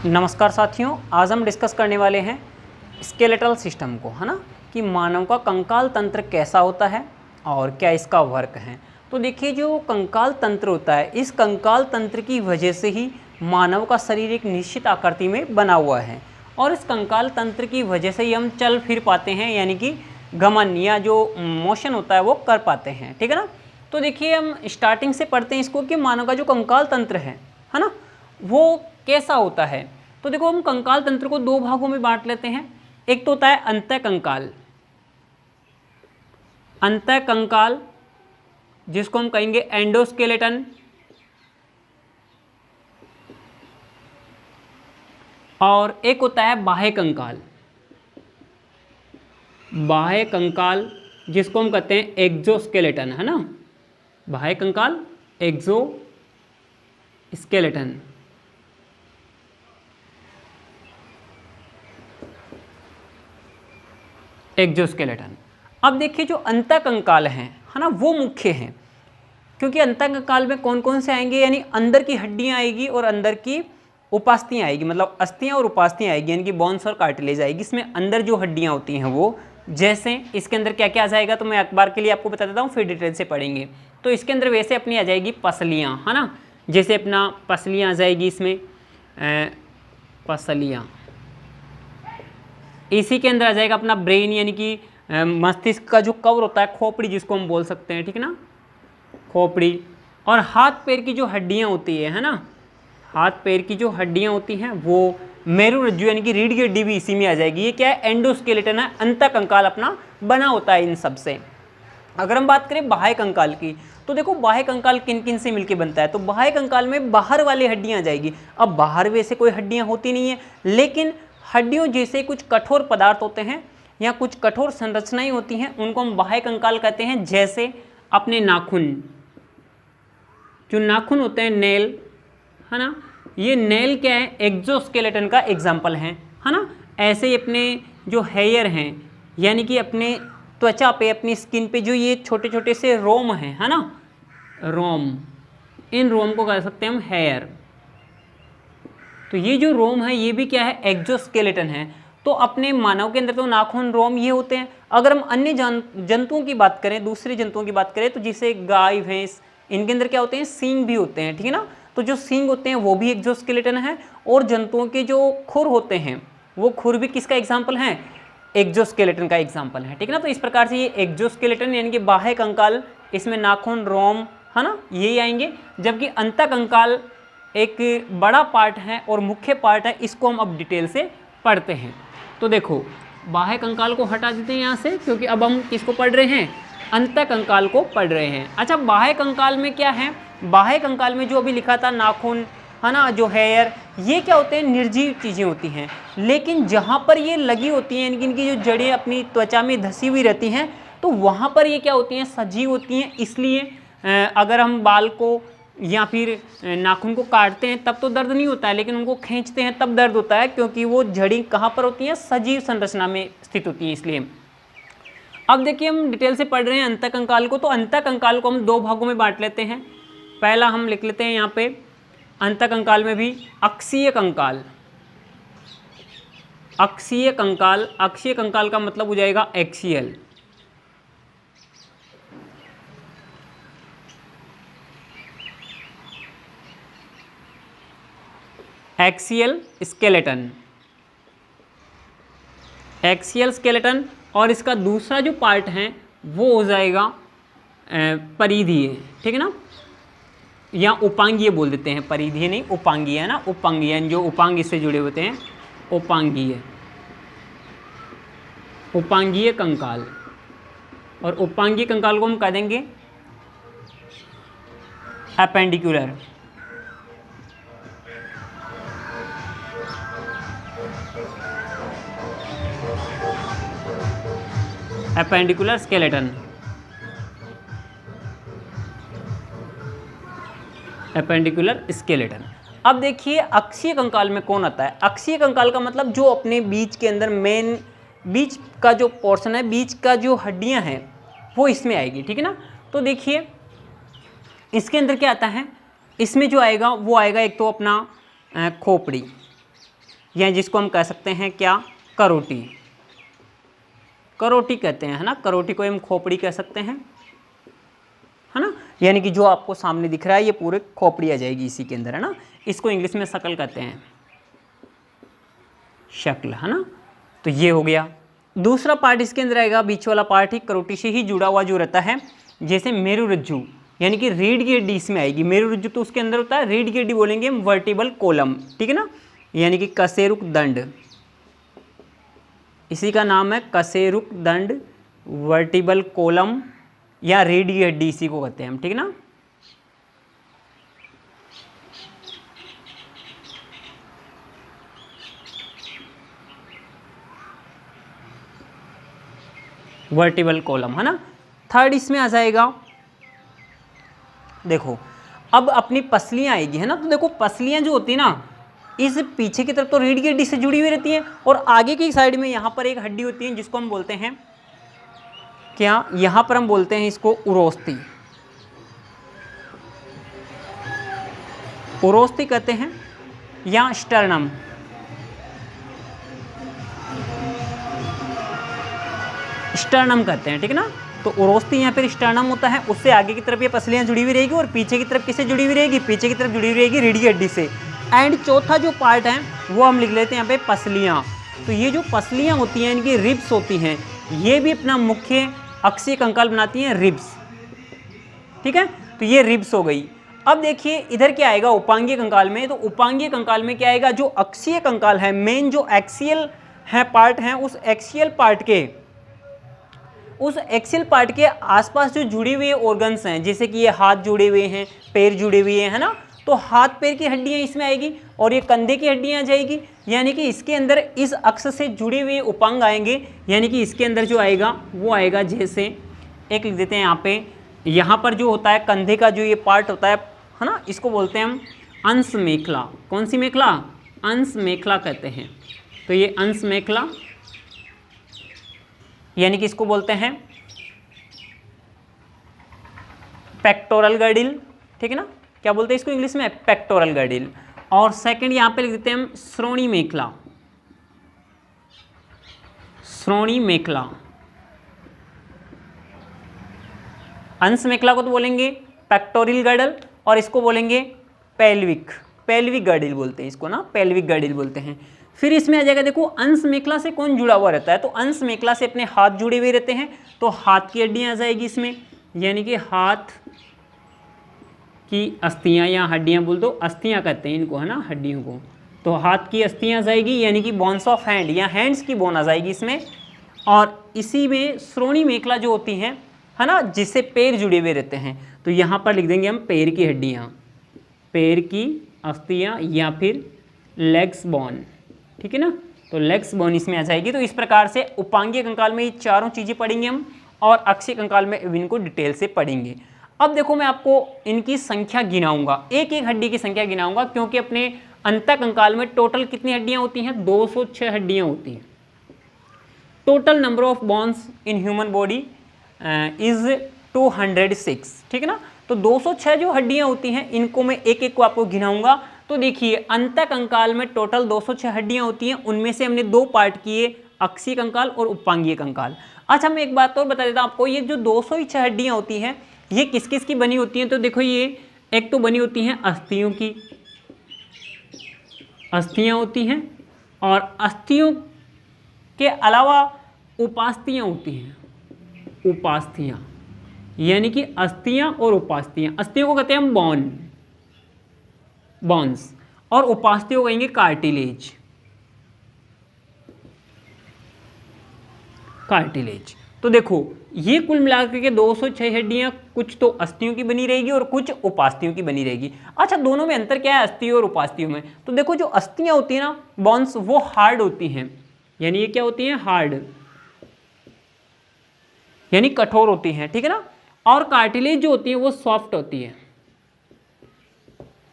नमस्कार साथियों, आज हम डिस्कस करने वाले हैं स्केलेटल सिस्टम को, है ना, कि मानव का कंकाल तंत्र कैसा होता है और क्या इसका वर्क है। तो देखिए, जो कंकाल तंत्र होता है, इस कंकाल तंत्र की वजह से ही मानव का शरीर एक निश्चित आकृति में बना हुआ है और इस कंकाल तंत्र की वजह से ही हम चल फिर पाते हैं, यानी कि गमन या जो मोशन होता है वो कर पाते हैं। ठीक है ना। तो देखिए, हम स्टार्टिंग से पढ़ते हैं इसको कि मानव का जो कंकाल तंत्र है ना, वो कैसा होता है। तो देखो, हम कंकाल तंत्र को दो भागों में बांट लेते हैं। एक तो होता है अंतःकंकाल, अंतःकंकाल जिसको हम कहेंगे एंडोस्केलेटन, और एक होता है बाह्य कंकाल, बाह्य कंकाल जिसको हम कहते हैं एक्सोस्केलेटन, है ना। बाह्य कंकाल, एक्सोस्केलेटन। एक्सोस्केलेटन। अब देखिए, जो अंतःकंकाल है ना, वो मुख्य हैं, क्योंकि अंतःकंकाल में कौन कौन से आएंगे, यानी अंदर की हड्डियां आएगी और अंदर की उपास्थियां आएगी, मतलब अस्थियां और उपास्थियां आएगी, यानी कि बोन्स और कार्टिलेज आएगी। इसमें अंदर जो हड्डियां होती हैं वो, जैसे इसके अंदर क्या क्या आ जाएगा, तो मैं अखबार के लिए आपको बता देता हूँ, फिर डिटेल से पढ़ेंगे। तो इसके अंदर वैसे अपनी आ जाएगी पसलियाँ, है ना, जैसे अपना पसलियाँ आ जाएगी इसमें, पसलियाँ। इसी के अंदर आ जाएगा अपना ब्रेन, यानी कि मस्तिष्क का जो कवर होता है, खोपड़ी जिसको हम बोल सकते हैं, ठीक है ना, खोपड़ी। और हाथ पैर की जो हड्डियां होती है ना, हाथ पैर की जो हड्डियां होती हैं वो मेरुरज्जु यानी कि रीढ़ की हड्डी भी इसी में आ जाएगी। ये क्या है, एंडोस्केलेटन है, अंतःकंकाल अपना बना होता है इन सब से। अगर हम बात करें बाह्य कंकाल की, तो देखो बाह्य कंकाल किन किन से मिलकर बनता है। तो बाह्य कंकाल में बाहर वाली हड्डियां आ जाएगी। अब बाहर वैसे कोई हड्डियां होती नहीं है, लेकिन हड्डियों जैसे कुछ कठोर पदार्थ होते हैं या कुछ कठोर संरचनाएं होती हैं, उनको हम बाह्य कंकाल कहते हैं। जैसे अपने नाखून, जो नाखून होते हैं, नेल, है ना, ये नेल क्या है, एक्सोस्केलेटन का एग्जाम्पल है ना। ऐसे ही अपने जो हेयर हैं, यानी कि अपने त्वचा पे, अपनी स्किन पे जो ये छोटे छोटे से रोम हैं, है ना, रोम, इन रोम को कह सकते हैं हम हेयर। तो ये जो रोम है ये भी क्या है, एक्सोस्केलेटन है। तो अपने मानव के अंदर तो नाखून, रोम ये होते हैं। अगर हम अन्य जंतुओं की बात करें, दूसरे जंतुओं की बात करें, तो जैसे गाय, भैंस, इनके अंदर क्या होते हैं, सींग भी होते हैं, ठीक है ना। तो जो सींग होते हैं वो भी एक्सोस्केलेटन है, और जंतुओं के जो खुर होते हैं वो खुर भी किसका एग्जाम्पल है, एक्सोस्केलेटन का एग्जाम्पल है, ठीक है ना। तो इस प्रकार से ये एक्सोस्केलेटन यानी कि बाह्य कंकाल, इसमें नाखून, रोम, है ना, यही आएंगे। जबकि अंतःकंकाल एक बड़ा पार्ट है और मुख्य पार्ट है, इसको हम अब डिटेल से पढ़ते हैं। तो देखो, बाह्य कंकाल को हटा देते हैं यहाँ से, क्योंकि अब हम किसको पढ़ रहे हैं, अंतःकंकाल को पढ़ रहे हैं। अच्छा, बाह्य कंकाल में क्या है, बाह्य कंकाल में जो अभी लिखा था, नाखून, है ना, जो हेयर, ये क्या होते हैं, निर्जीव चीज़ें होती हैं। लेकिन जहाँ पर ये लगी होती हैं, इनकी जो जड़ें अपनी त्वचा में धसी हुई रहती हैं, तो वहाँ पर ये क्या होती हैं, सजीव होती हैं। इसलिए अगर हम बाल को या फिर नाखून को काटते हैं तब तो दर्द नहीं होता है, लेकिन उनको खींचते हैं तब दर्द होता है, क्योंकि वो जड़ी कहाँ पर होती हैं, सजीव संरचना में स्थित होती है, इसलिए। अब देखिए, हम डिटेल से पढ़ रहे हैं अंतःकंकाल को। तो अंतःकंकाल को हम दो भागों में बांट लेते हैं। पहला हम लिख लेते हैं यहाँ पे, अंतःकंकाल में भी अक्षीय कंकाल, अक्षीय कंकाल, अक्षीय कंकाल का मतलब हो जाएगा axial, axial skeleton, axial skeleton. और इसका दूसरा जो पार्ट है वो हो जाएगा परिधीय, ठीक है ना, या उपांगीय बोल देते हैं, परिधीय नहीं, उपांगीय, है ना, उपांगीय, जो उपांग से जुड़े होते हैं, उपांगीय, उपांगीय कंकाल। और उपांगीय कंकाल को हम कह देंगे appendicular, appendicular skeleton, appendicular skeleton. अब देखिए, अक्षीय कंकाल में कौन आता है। अक्षीय कंकाल का मतलब जो अपने बीच के अंदर मेन बीच का जो पोर्शन है, बीच का जो हड्डियां हैं, वो इसमें आएगी, ठीक है ना। तो देखिए, इसके अंदर क्या आता है, इसमें जो आएगा वो आएगा एक तो अपना खोपड़ी, या जिसको हम कह सकते हैं क्या, करोटी, करोटी कहते हैं, है ना। करोटी को हम खोपड़ी कह सकते हैं, है ना। यानी कि जो आपको सामने दिख रहा है ये पूरे खोपड़ी आ जाएगी इसी के अंदर, है ना। इसको इंग्लिश में शकल कहते हैं, शक्ल, है ना। तो ये हो गया। दूसरा पार्ट इसके अंदर आएगा, बीच वाला पार्ट ही करोटी से ही जुड़ा हुआ जो रहता है, जैसे मेरुरज्जु, यानी कि रीढ़ की हड्डी इसमें आएगी। मेरुरज्जु तो उसके अंदर होता है, रीढ़ की हड्डी बोलेंगे हम वर्टिबल कोलम, ठीक है ना। यानी कि कशेरुक दंड, इसी का नाम है कशेरुक दंड, वर्टिबल कोलम या रीढ़ की हड्डी इसी को कहते हैं हम, ठीक है ना। वर्टिबल कॉलम, है ना। थर्ड इसमें आ जाएगा, देखो अब अपनी पसलियां आएगी, है ना। तो देखो पसलियां जो होती है ना, इस पीछे की तरफ तो रीढ़ की हड्डी से जुड़ी हुई रहती है, और आगे की साइड में यहाँ पर एक हड्डी होती है जिसको हम बोलते हैं क्या, यहाँ पर हम बोलते हैं इसको उरोस्थी, उरोस्थी कहते हैं, या स्टर्नम, स्टर्नम कहते हैं, ठीक है ना। तो उरोस्थी या फिर स्टर्नम होता है, उससे आगे की तरफ ये पसलियां जुड़ी हुई रहेगी, और पीछे की तरफ किससे जुड़ी हुई रहेगी, पीछे की तरफ जुड़ी हुई रहेगी रीढ़ की हड्डी से। एंड चौथा जो पार्ट है वो हम लिख लेते हैं यहाँ पे पसलियाँ। तो ये जो पसलियाँ होती हैं, इनकी रिब्स होती हैं, ये भी अपना मुख्य अक्षीय कंकाल बनाती हैं, रिब्स, ठीक है। तो ये रिब्स हो गई। अब देखिए इधर क्या आएगा उपांगीय कंकाल में, तो उपांगीय कंकाल में क्या आएगा, जो अक्षीय कंकाल है, मेन जो एक्सियल है पार्ट है, उस एक्सियल पार्ट के आसपास जो जुड़े हुए ऑर्गन्स हैं, जैसे कि ये हाथ जुड़े हुए हैं, पैर जुड़े हुए हैं, है ना। तो हाथ पैर की हड्डियां इसमें आएगी, और ये कंधे की हड्डियां आ जाएगी, यानी कि इसके अंदर इस अक्ष से जुड़े हुए उपांग आएंगे। यानी कि इसके अंदर जो आएगा वो आएगा, जैसे एक लिख देते हैं यहाँ पे, यहाँ पर जो होता है कंधे का जो ये पार्ट होता है ना, इसको बोलते हैं हम अंश मेखला। कौन सी मेखला, अंश मेखला कहते हैं। तो ये अंश मेखला, यानी कि इसको बोलते हैं पेक्टोरल गर्डिल, ठीक है ना। क्या बोलते हैं इसको इंग्लिश में, पेक्टोरल गर्डिल। और सेकंड यहाँ पे लिख देते हैं हम श्रोणी मेखला, श्रोणी मेखला। अंश मेखला को तो बोलेंगे पेक्टोरल गर्डल, और इसको बोलेंगे पेल्विक गर्डिल बोलते हैं इसको ना, पेल्विक गर्डिल बोलते हैं। फिर इसमें आ जाएगा, देखो अंश मेखला से कौन जुड़ा हुआ रहता है, तो अंश मेखला से अपने हाथ जुड़े हुए रहते हैं, तो हाथ की हड्डियां आ जाएगी इसमें, यानी कि हाथ की अस्थियां या हड्डियां बोल दो, अस्थियां कहते हैं इनको, है ना, हड्डियों को। तो हाथ की अस्थियां आ जाएगी, यानी कि बोन्स ऑफ हैंड या हैंड्स की बोन आ जाएगी इसमें। और इसी में श्रोणी मेखला जो होती हैं, है ना, जिससे पैर जुड़े हुए रहते हैं, तो यहाँ पर लिख देंगे हम पैर की हड्डियाँ, पैर की अस्थियाँ या फिर लेग्स बोन, ठीक है ना। तो लेग्स बोन इसमें आ जाएगी। तो इस प्रकार से उपांगीय कंकाल में ये चारों चीज़ें पढ़ेंगे हम, और अक्षीय कंकाल में इनको डिटेल से पढ़ेंगे। अब देखो मैं आपको इनकी संख्या गिनाऊंगा, एक एक हड्डी की संख्या गिनाऊंगा, क्योंकि अपने अंतः कंकाल में टोटल कितनी हड्डियां होती हैं, 206 हड्डियां होती हैं। Total number of bones in human body is 206, ठीक है ना। तो 206 जो हड्डियां होती हैं, इनको मैं एक एक को आपको गिनाऊंगा। तो देखिए अंतः कंकाल में टोटल 206 हड्डियां होती हैं, उनमें से हमने दो पार्ट किए, अक्षीय कंकाल और उपांगीय कंकाल। अच्छा मैं एक बात और बता देता हूं आपको, ये जो 206 हड्डियां होती हैं ये किस किस की बनी होती हैं, तो देखो ये एक तो बनी होती हैं अस्थियों की, अस्थियां होती हैं, और अस्थियों के अलावा उपास्थियां होती हैं, उपास्थियां, यानी कि अस्थियां और उपास्थियां। अस्थियों को कहते हैं हम बोन्स, और उपास्थियों को कहेंगे कार्टिलेज, कार्टिलेज। तो देखो ये कुल मिलाकर के 206 हड्डियां कुछ तो अस्थियों की बनी रहेगी और कुछ उपास्थियों की बनी रहेगी। अच्छा दोनों में अंतर क्या है अस्थियों और उपास्थियों में, तो देखो जो अस्थियां होती हैं ना बोन्स, वो हार्ड होती हैं, यानी ये क्या होती हैं, हार्ड, यानी कठोर होती हैं, ठीक है ना। और कार्टिलेज जो होती है वो सॉफ्ट होती है,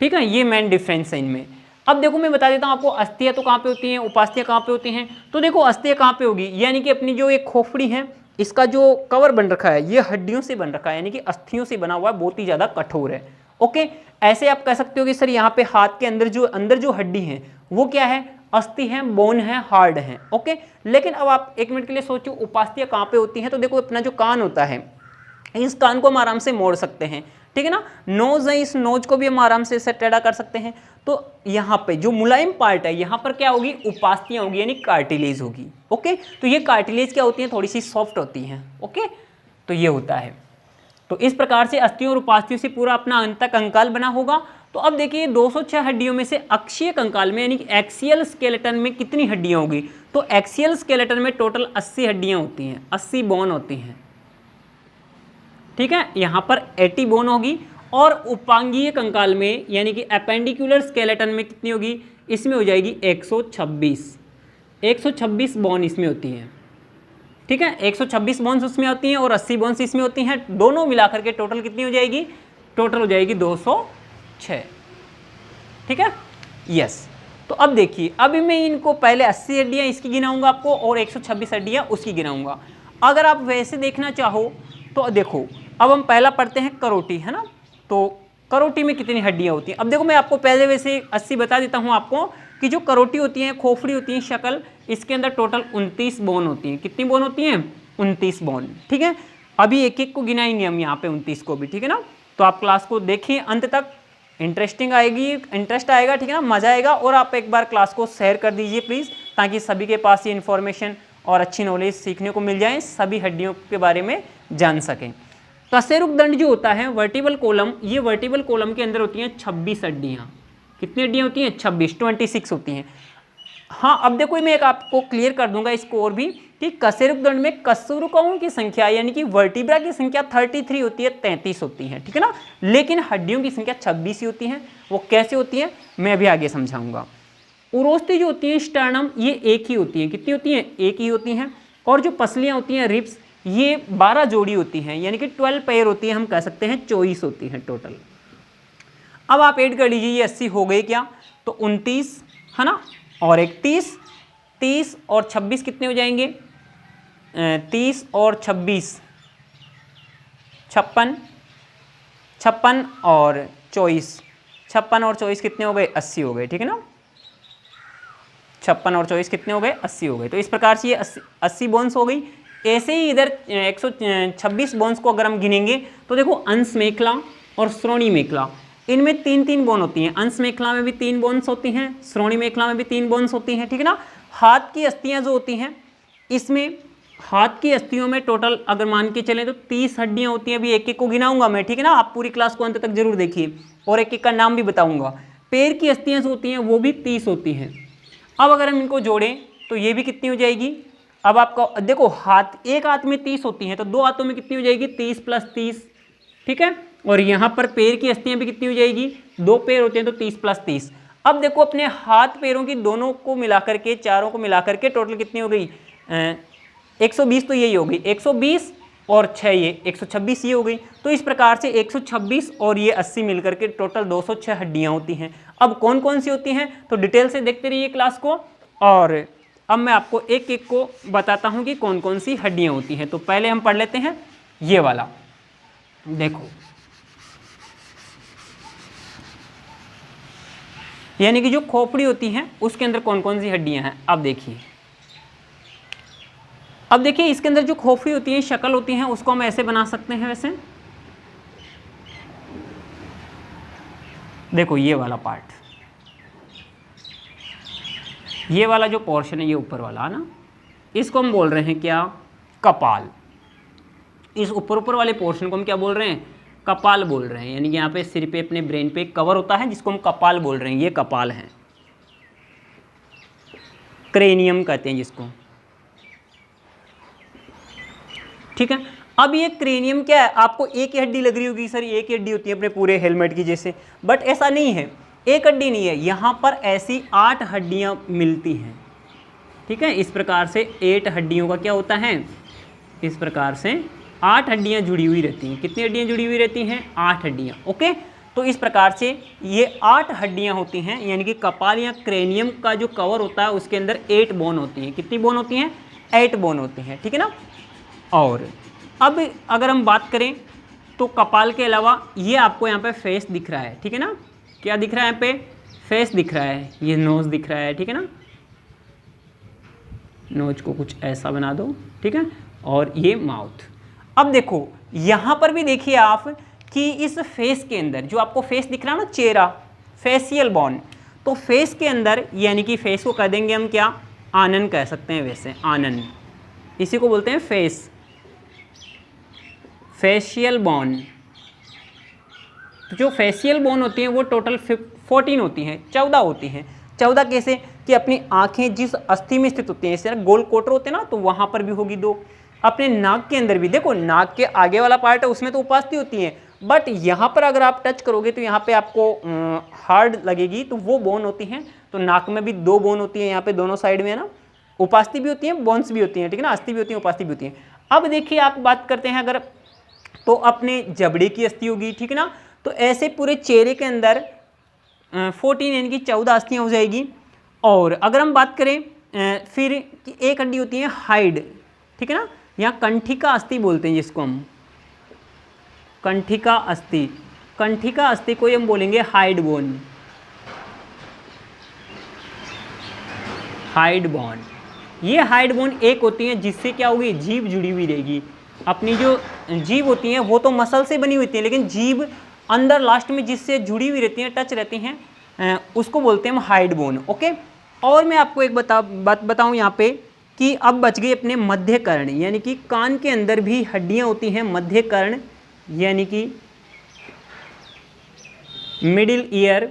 ठीक है। ये मेन डिफरेंस है इनमें। अब देखो मैं बता देता हूं आपको, अस्थियां तो कहां पे होती हैं, उपास्थियां कहां पे होती हैं। तो देखो अस्थियां कहां पे होगी, यानी कि अपनी जो एक खोपड़ी है, इसका जो कवर बन रखा है ये हड्डियों से बन रखा है, यानी कि अस्थियों से बना हुआ है, बहुत ही ज्यादा कठोर है। ओके, ऐसे आप कह सकते हो कि सर यहाँ पे हाथ के अंदर जो हड्डी है वो क्या है, अस्थि है, बोन है, हार्ड है। ओके, लेकिन अब आप एक मिनट के लिए सोचो उपास्थियाँ कहाँ पे होती हैं। तो देखो अपना जो कान होता है, इस कान को हम आराम से मोड़ सकते हैं, ठीक है ना। नोज है, इस नोज को भी हम आराम से टेढ़ा कर सकते हैं। तो यहाँ पे जो मुलायम पार्ट है, यहाँ पर क्या होगी, उपास्थियाँ होगी, यानी कार्टिलेज होगी। ओके, तो ये कार्टिलेज क्या होती हैं, थोड़ी सी सॉफ्ट होती हैं। ओके, तो ये होता है। तो इस प्रकार से अस्थियों और उपास्थियों से पूरा अपना अंतः कंकाल बना होगा। तो अब देखिए 206 हड्डियों में से अक्षीय कंकाल में यानी कि एक्सियल स्केलेटन में कितनी हड्डियां होगी। तो एक्सियल स्केलेटन में टोटल 80 हड्डियां होती हैं, 80 बोन होती हैं, ठीक है। यहाँ पर 80 बोन होगी। और उपांगीय कंकाल में यानी कि एपेंडिकुलर स्केलेटन में कितनी होगी, इसमें हो जाएगी 126 बोन इसमें होती हैं, ठीक है। 126 बोन्स उसमें होती हैं और 80 बोन्स इसमें होती हैं। दोनों मिलाकर के टोटल कितनी हो जाएगी, टोटल हो जाएगी 206, ठीक है। यस, तो अब देखिए, अभी मैं इनको पहले 80 हड्डियाँ इसकी गिनाऊंगा आपको और 126 हड्डियाँ उसकी गिनाऊंगा। अगर आप वैसे देखना चाहो तो देखो, अब हम पहला पढ़ते हैं करोटी, है ना। तो करोटी में कितनी हड्डियाँ होती हैं। अब देखो मैं आपको पहले वैसे 80 बता देता हूँ आपको कि जो करोटी होती हैं, खोपड़ी होती है, शक्ल, इसके अंदर टोटल 29 बोन होती हैं। कितनी बोन होती हैं, 29 बोन, ठीक है। अभी एक एक को गिनाएंगे हम यहाँ पे 29 को भी, ठीक है ना। तो आप क्लास को देखिए अंत तक, इंटरेस्टिंग आएगी, इंटरेस्ट आएगा, ठीक है ना, मजा आएगा। और आप एक बार क्लास को शेयर कर दीजिए प्लीज़, ताकि सभी के पास ये इन्फॉर्मेशन और अच्छी नॉलेज सीखने को मिल जाए, सभी हड्डियों के बारे में जान सकें। कशेरुक दंड जो होता है, वर्टिबल कॉलम, ये वर्टिबल कॉलम के अंदर होती हैं 26 हड्डियाँ। कितनी हड्डियाँ होती हैं, 26 होती हैं। हाँ, अब देखो मैं एक आपको क्लियर कर दूंगा इसको और भी, कि कशेरुक दंड में कशेरुकों की संख्या यानी कि वर्टिब्रा की संख्या 33 होती है, 33 होती है, ठीक है ना। लेकिन हड्डियों की संख्या 26 ही होती है। वो कैसे होती है मैं अभी आगे समझाऊंगा। उरोस्थी जो होती है, स्टर्नम, ये एक ही होती है। कितनी होती हैं, एक ही होती हैं। और जो पसलियाँ होती हैं, रिब्स, ये 12 जोड़ी होती हैं, यानी कि 12 पेयर होती है, हम कह सकते हैं 24 होती हैं टोटल। अब आप ऐड कर लीजिए, ये 80 हो गए क्या, तो 29 है ना, और एक 30 और 26 कितने हो जाएंगे, 30 और 26 56 और 24 कितने हो गए, 80 हो गए, ठीक है ना। 56 और 24 कितने हो गए, 80 हो गए। तो इस प्रकार से ये 80 बोन्स हो गई। ऐसे ही इधर 126 बोन्स को अगर हम गिनेंगे तो देखो, अंश मेखला और श्रोणी मेखला, इनमें 3 बोन होती हैं। अंश मेखला में भी 3 बोन्स होती हैं, श्रोणी मेखला में भी 3 बोन्स होती हैं, ठीक है ना। हाथ की अस्थियां जो होती हैं, इसमें हाथ की अस्थियों में टोटल अगर मान के चलें तो 30 हड्डियां होती हैं। अभी एक एक को गिनाऊंगा मैं, ठीक है ना। आप पूरी क्लास को अंत तक जरूर देखिए और एक एक का नाम भी बताऊंगा। पैर की अस्थियां जो होती हैं वो भी 30 होती हैं। अब अगर हम इनको जोड़ें तो ये भी कितनी हो जाएगी। अब आपको देखो, हाथ, एक हाथ में 30 होती हैं, तो 2 हाथों में कितनी हो जाएगी, 30 + 30, ठीक है। और यहाँ पर पैर की अस्थियां भी कितनी हो जाएगी, 2 पैर होते हैं तो 30 + 30। अब देखो अपने हाथ पैरों की दोनों को मिलाकर के, चारों को मिलाकर के टोटल कितनी हो गई, 120, तो यही हो गई 120 और 6 ये 126 ये हो गई। तो इस प्रकार से 126 और ये 80 मिलकर के टोटल 206 हड्डियाँ होती हैं। अब कौन कौन सी होती हैं तो डिटेल से देखते रहिए क्लास को। और अब मैं आपको एक एक को बताता हूँ कि कौन कौन सी हड्डियाँ होती हैं। तो पहले हम पढ़ लेते हैं ये वाला, देखो, यानी कि जो खोपड़ी होती है उसके अंदर कौन कौन सी हड्डियां हैं। अब देखिए, इसके अंदर जो खोपड़ी होती है, शक्ल होती है, उसको हम ऐसे बना सकते हैं। वैसे देखो, ये वाला पार्ट, ये वाला जो पोर्शन है, ये ऊपर वाला है ना, इसको हम बोल रहे हैं क्या, कपाल। इस ऊपर वाले पोर्शन को हम क्या बोल रहे हैं, कपाल बोल रहे हैं। यानी कि यहाँ पे सिर पे, अपने ब्रेन पे कवर होता है जिसको हम कपाल बोल रहे हैं, ये कपाल है, क्रेनियम कहते हैं जिसको, ठीक है। अब ये क्रेनियम क्या है, आपको एक ही हड्डी लग रही होगी, सर एक ही हड्डी होती है अपने पूरे हेलमेट की जैसे, बट ऐसा नहीं है, एक हड्डी नहीं है, यहाँ पर ऐसी 8 हड्डियाँ मिलती हैं, ठीक है। इस प्रकार से 8 हड्डियों का क्या होता है, इस प्रकार से 8 हड्डियाँ जुड़ी हुई रहती हैं। कितनी हड्डियाँ जुड़ी हुई रहती हैं, 8 हड्डियाँ, ओके। तो इस प्रकार से ये 8 हड्डियाँ होती हैं, यानी कि कपाल या क्रेनियम का जो कवर होता है उसके अंदर 8 बोन होती हैं। कितनी बोन होती हैं, 8 बोन होती हैं, ठीक है ना। और अब अगर हम बात करें तो कपाल के अलावा ये आपको यहाँ पे फेस दिख रहा है, ठीक है ना। क्या दिख रहा है यहाँ पे, फेस दिख रहा है, ये नोज़ दिख रहा है, ठीक है ना, नोज को कुछ ऐसा बना दो, ठीक है, और ये माउथ। अब देखो यहाँ पर भी देखिए आप कि इस फेस के अंदर जो आपको फेस दिख रहा है ना, चेहरा, फेशियल बोन, तो फेस के अंदर यानी कि फेस को कह देंगे हम क्या, आनन कह सकते हैं, वैसे आनन, इसी को बोलते हैं फेस, फेशियल बोन। तो जो फेशियल बोन होती हैं वो टोटल 14 होती हैं, 14 होती हैं। 14 कैसे कि अपनी आंखें जिस अस्थि में स्थित होती हैं, इस तरह गोल कोटर होते हैं ना, तो वहाँ पर भी होगी 2। अपने नाक के अंदर भी देखो, नाक के आगे वाला पार्ट है उसमें तो उपास्थि होती है, बट यहाँ पर अगर आप टच करोगे तो यहाँ पे आपको हार्ड लगेगी, तो वो बोन होती हैं। तो नाक में भी 2 बोन होती हैं, यहाँ पे दोनों साइड में है ना, उपास्थि भी होती हैं, बोन्स भी होती हैं, ठीक है ना, अस्थि भी होती है, उपास्थि भी होती है। अब देखिए आप बात करते हैं अगर, तो अपने जबड़े की अस्थि होगी, ठीक है ना, तो ऐसे पूरे चेहरे के अंदर 14 यानी कि 14 अस्थियाँ हो जाएगी। और अगर हम बात करें फिर कि एक हड्डी होती है हाइड, ठीक है ना, यहाँ कंठिका अस्थि बोलते हैं जिसको हम, कंठिका अस्थि, कंठिका अस्थि को हम बोलेंगे हाइड बोन, हाइड बोन। ये हाइड बोन एक होती है जिससे क्या होगी, जीभ जुड़ी हुई रहेगी। अपनी जो जीभ होती हैं वो तो मसल से बनी हुई होती है, लेकिन जीभ अंदर लास्ट में जिससे जुड़ी हुई रहती हैं, टच रहती हैं, उसको बोलते हैं हम हाइड बोन। ओके, और मैं आपको एक बात बताऊं यहाँ पे कि अब बच गई अपने मध्य कर्ण, यानी कि कान के अंदर भी हड्डियाँ होती हैं, मध्य कर्ण यानी कि मिडिल ईयर।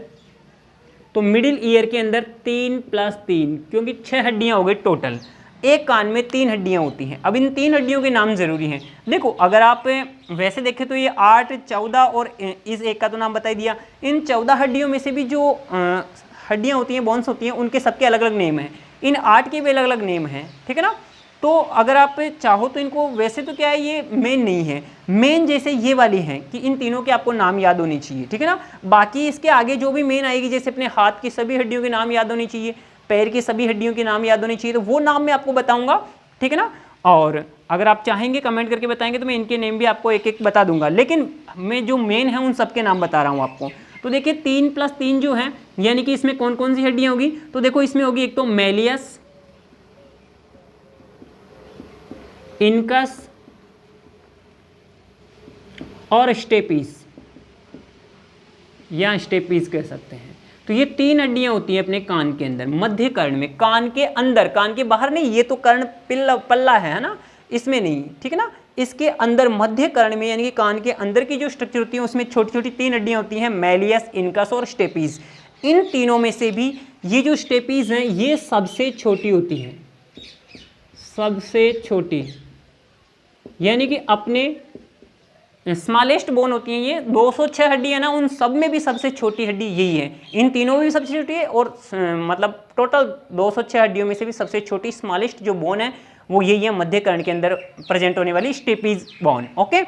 तो मिडिल ईयर के अंदर 3 + 3, क्योंकि 6 हड्डियाँ हो गई टोटल, एक कान में 3 हड्डियाँ होती हैं। अब इन 3 हड्डियों के नाम जरूरी हैं। देखो अगर आप वैसे देखें तो ये 8, 14 और इस एक का तो नाम बता ही दिया। इन 14 हड्डियों में से भी जो हड्डियाँ होती हैं, बोन्स होती हैं, उनके सबके अलग अलग नेम हैं। इन 8 के भी अलग अलग नेम हैं, ठीक है ना। तो अगर आप चाहो तो इनको, वैसे तो क्या है ये मेन नहीं है, मेन जैसे ये वाली हैं कि इन तीनों के आपको नाम याद होनी चाहिए, ठीक है ना। बाकी इसके आगे जो भी मेन आएगी, जैसे अपने हाथ की सभी हड्डियों के नाम याद होनी चाहिए, पैर की सभी हड्डियों के नाम याद होनी चाहिए, तो वो नाम मैं आपको बताऊंगा, ठीक है ना। और अगर आप चाहेंगे कमेंट करके बताएंगे तो मैं इनके नेम भी आपको एक एक बता दूंगा, लेकिन मैं जो मेन है उन सबके नाम बता रहा हूँ आपको। तो देखिए 3 + 3 जो है, यानी कि इसमें कौन कौन सी हड्डियाँ होगी, तो देखो इसमें होगी एक तो मेलियस, इनकस और स्टेपीस, या स्टेपीस कह सकते हैं। तो ये 3 हड्डियां होती हैं अपने कान के अंदर, मध्य कर्ण में, कान के अंदर, कान के बाहर नहीं, ये तो कर्ण पल्ला है ना, इसमें नहीं, ठीक है ना। इसके अंदर मध्य कर्ण में यानी कि कान के अंदर की जो स्ट्रक्चर होती है उसमें छोटी छोटी 3 हड्डियां होती हैं, मेलियस, इनकस और स्टेपीज। इन तीनों में से भी ये जो स्टेपीज हैं ये सबसे छोटी होती हैं, सबसे छोटी, यानी कि अपने स्मॉलेस्ट बोन होती हैं ये 206 हड्डी है ना, उन सब में भी सबसे छोटी हड्डी यही है। इन तीनों में भी सबसे छोटी है, और मतलब टोटल 206 हड्डियों में से भी सबसे छोटी स्मॉलेस्ट जो बोन है वो यही है, मध्य कर्ण के अंदर प्रेजेंट होने वाली स्टेपीज बोन। ओके,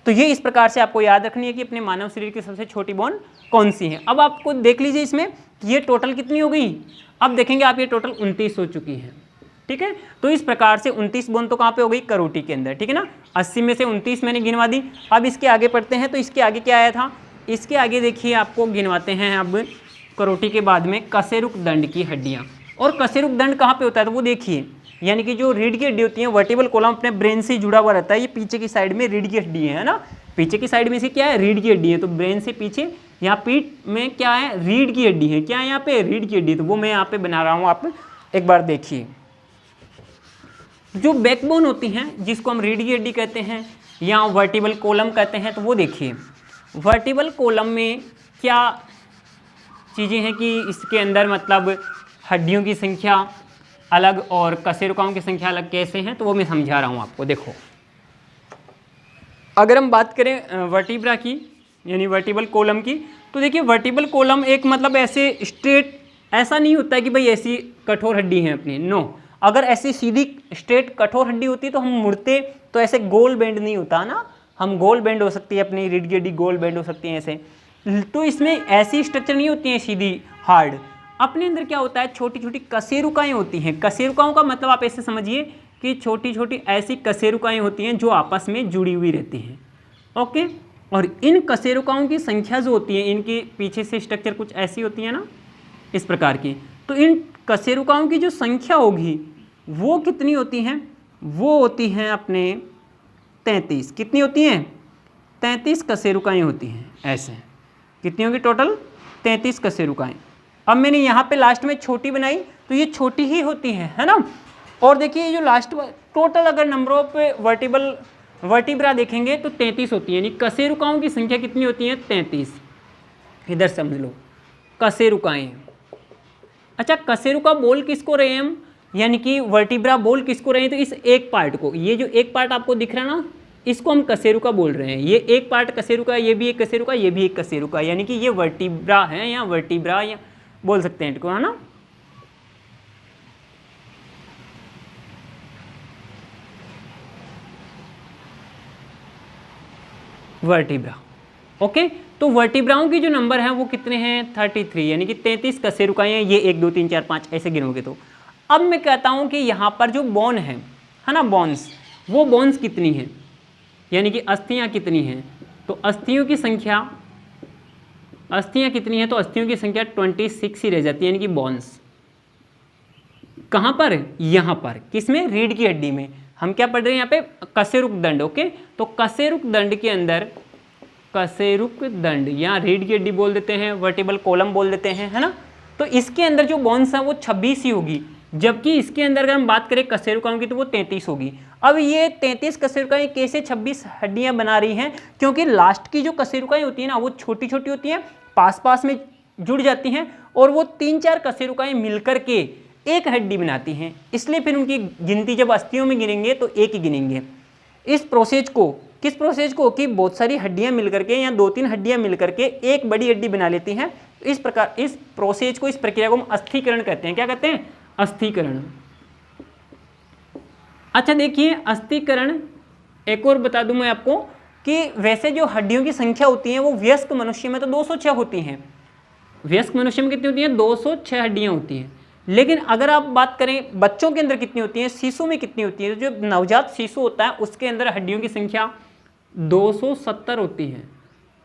तो ये इस प्रकार से आपको याद रखनी है कि अपने मानव शरीर की सबसे छोटी बोन कौन सी है। अब आपको देख लीजिए इसमें ये टोटल कितनी हो गई, अब देखेंगे आप ये टोटल 29 हो चुकी है, ठीक है। तो इस प्रकार से 29 बोन तो कहाँ पे हो गई, करोटी के अंदर, ठीक है ना। 80 में से 29 मैंने गिनवा दी। अब इसके आगे पढ़ते हैं, तो इसके आगे क्या आया था, इसके आगे देखिए आपको गिनवाते हैं अब करोटी के बाद में कशेरुक दंड की हड्डियाँ। और कशेरुक दंड कहाँ पे होता है, तो वो देखिए, यानी कि जो रीढ़ की हड्डी होती है, वर्टिबल कॉलम अपने ब्रेन से जुड़ा हुआ रहता है, ये पीछे की साइड में रीढ़ की हड्डी है ना, पीछे की साइड में से क्या है, रीढ़ की हड्डी है। तो ब्रेन से पीछे यहाँ पीठ में क्या है, रीढ़ की हड्डी है, क्या है यहाँ पे, रीढ़ की हड्डी। तो वो मैं यहाँ पे बना रहा हूँ, आप एक बार देखिए। जो बैकबोन होती हैं जिसको हम रीढ़ की हड्डी कहते हैं या वर्टिबल कॉलम कहते हैं, तो वो देखिए वर्टिबल कॉलम में क्या चीज़ें हैं कि इसके अंदर मतलब हड्डियों की संख्या अलग और कशेरुकाओं की संख्या अलग कैसे हैं, तो वो मैं समझा रहा हूँ आपको। देखो अगर हम बात करें वर्टिब्रा की यानी वर्टिबल कॉलम की, तो देखिए वर्टिबल कॉलम एक मतलब ऐसे स्ट्रेट, ऐसा नहीं होता है कि भाई ऐसी कठोर हड्डी है अपनी, नो। अगर ऐसी सीधी स्ट्रेट कठोर हड्डी होती तो हम मुड़ते तो ऐसे गोल बेंड नहीं होता ना, हम गोल बेंड हो सकती है अपनी रीढ़ की हड्डी, गोल बेंड हो सकती है ऐसे। तो इसमें ऐसी स्ट्रक्चर नहीं होती है सीधी हार्ड, अपने अंदर क्या होता है, छोटी छोटी कशेरुकाएँ होती हैं। कशेरुकाओं का मतलब आप ऐसे समझिए कि छोटी छोटी ऐसी कशेरुकाएँ होती हैं जो आपस में जुड़ी हुई रहती हैं। ओके, और इन कशेरुकाओं की संख्या जो होती है, इनके पीछे से स्ट्रक्चर कुछ ऐसी होती है ना, इस प्रकार की। तो इन कशेरुकाओं की जो संख्या होगी वो कितनी होती हैं, वो होती हैं अपने 33। कितनी होती हैं? 33 कशेरुकाएँ होती हैं। ऐसे कितनी होगी टोटल? 33 कशेरुकाएँ। अब मैंने यहाँ पे लास्ट में छोटी बनाई तो ये छोटी ही होती है ना। और देखिए ये जो लास्ट टोटल अगर नंबर ऑफ वर्टिब्रा देखेंगे तो 33 होती है, यानी कशेरुकाओं की संख्या कितनी होती है? 33। इधर समझ लो कशेरुकाएँ। अच्छा, कशेरुका बोल किसको रहे हैं हम, यानी कि वर्टिब्रा बोल किसको रहे हैं? तो इस एक पार्ट को, ये जो एक पार्ट आपको दिख रहा है ना, इसको हम कशेरुका बोल रहे हैं। ये एक पार्ट कशेरुका, ये भी एक कशेरुका, ये भी एक कशेरुका, यानी कि ये वर्टिब्रा है या वर्टिब्रा या बोल सकते हैं इनको, है ना। वर्टिब्रा। ओके, तो वर्टिब्राओं की जो नंबर है वो कितने हैं? 33, यानी कि 33 कशेरुकाएं हैं। ये 1 2 3 4 5 ऐसे गिनोगे तो। अब मैं कहता हूं कि यहाँ पर जो बोन है ना, बोन्स, वो बोन्स कितनी हैं, यानी कि अस्थियां कितनी हैं? तो अस्थियों की संख्या, अस्थियां कितनी है? तो अस्थियों की संख्या 26 ही रह जाती है, यानी कि बोन्स। कहाँ पर? यहाँ पर। किसमें? रीढ़ की हड्डी में। हम क्या पढ़ रहे हैं यहाँ पे? कशेरुक दंड। ओके, तो कशेरुक दंड के अंदर, कशेरुक दंड या रीढ़ की हड्डी बोल देते हैं, वर्टिबल कॉलम बोल देते हैं, है ना। तो इसके अंदर जो बोन्स है वो 26 ही होगी, जबकि इसके अंदर अगर हम बात करें कशेरुकाओं की तो वो 33 होगी। अब ये 33 कशेरुकाएं कैसे 26 हड्डियां बना रही हैं? क्योंकि लास्ट की जो कशेरुकाएं होती हैं ना, वो छोटी छोटी होती हैं, पास पास में जुड़ जाती हैं, और वो 3-4 कशेरुकाएं मिलकर के एक हड्डी बनाती हैं। इसलिए फिर उनकी गिनती जब अस्थियों में गिनेंगे तो एक ही गिनेंगे। इस प्रोसेस को, किस प्रोसेस को? कि बहुत सारी हड्डियां मिलकर के या 2-3 हड्डियां मिलकर के एक बड़ी हड्डी बना लेती हैं। इस प्रकार इस प्रोसेस को, इस प्रक्रिया को हम अस्थिकरण कहते हैं। क्या कहते हैं? अस्थिकरण। अच्छा देखिए, अस्थिकरण एक और बता दूं मैं आपको कि वैसे जो हड्डियों की संख्या होती है वो वयस्क मनुष्य में तो 206 होती हैं। वयस्क मनुष्य में कितनी होती हैं? 206 हड्डियां होती हैं। लेकिन अगर आप बात करें बच्चों के अंदर कितनी होती हैं, शिशु में कितनी होती है, जो नवजात शिशु होता है उसके अंदर हड्डियों की संख्या 270 होती है।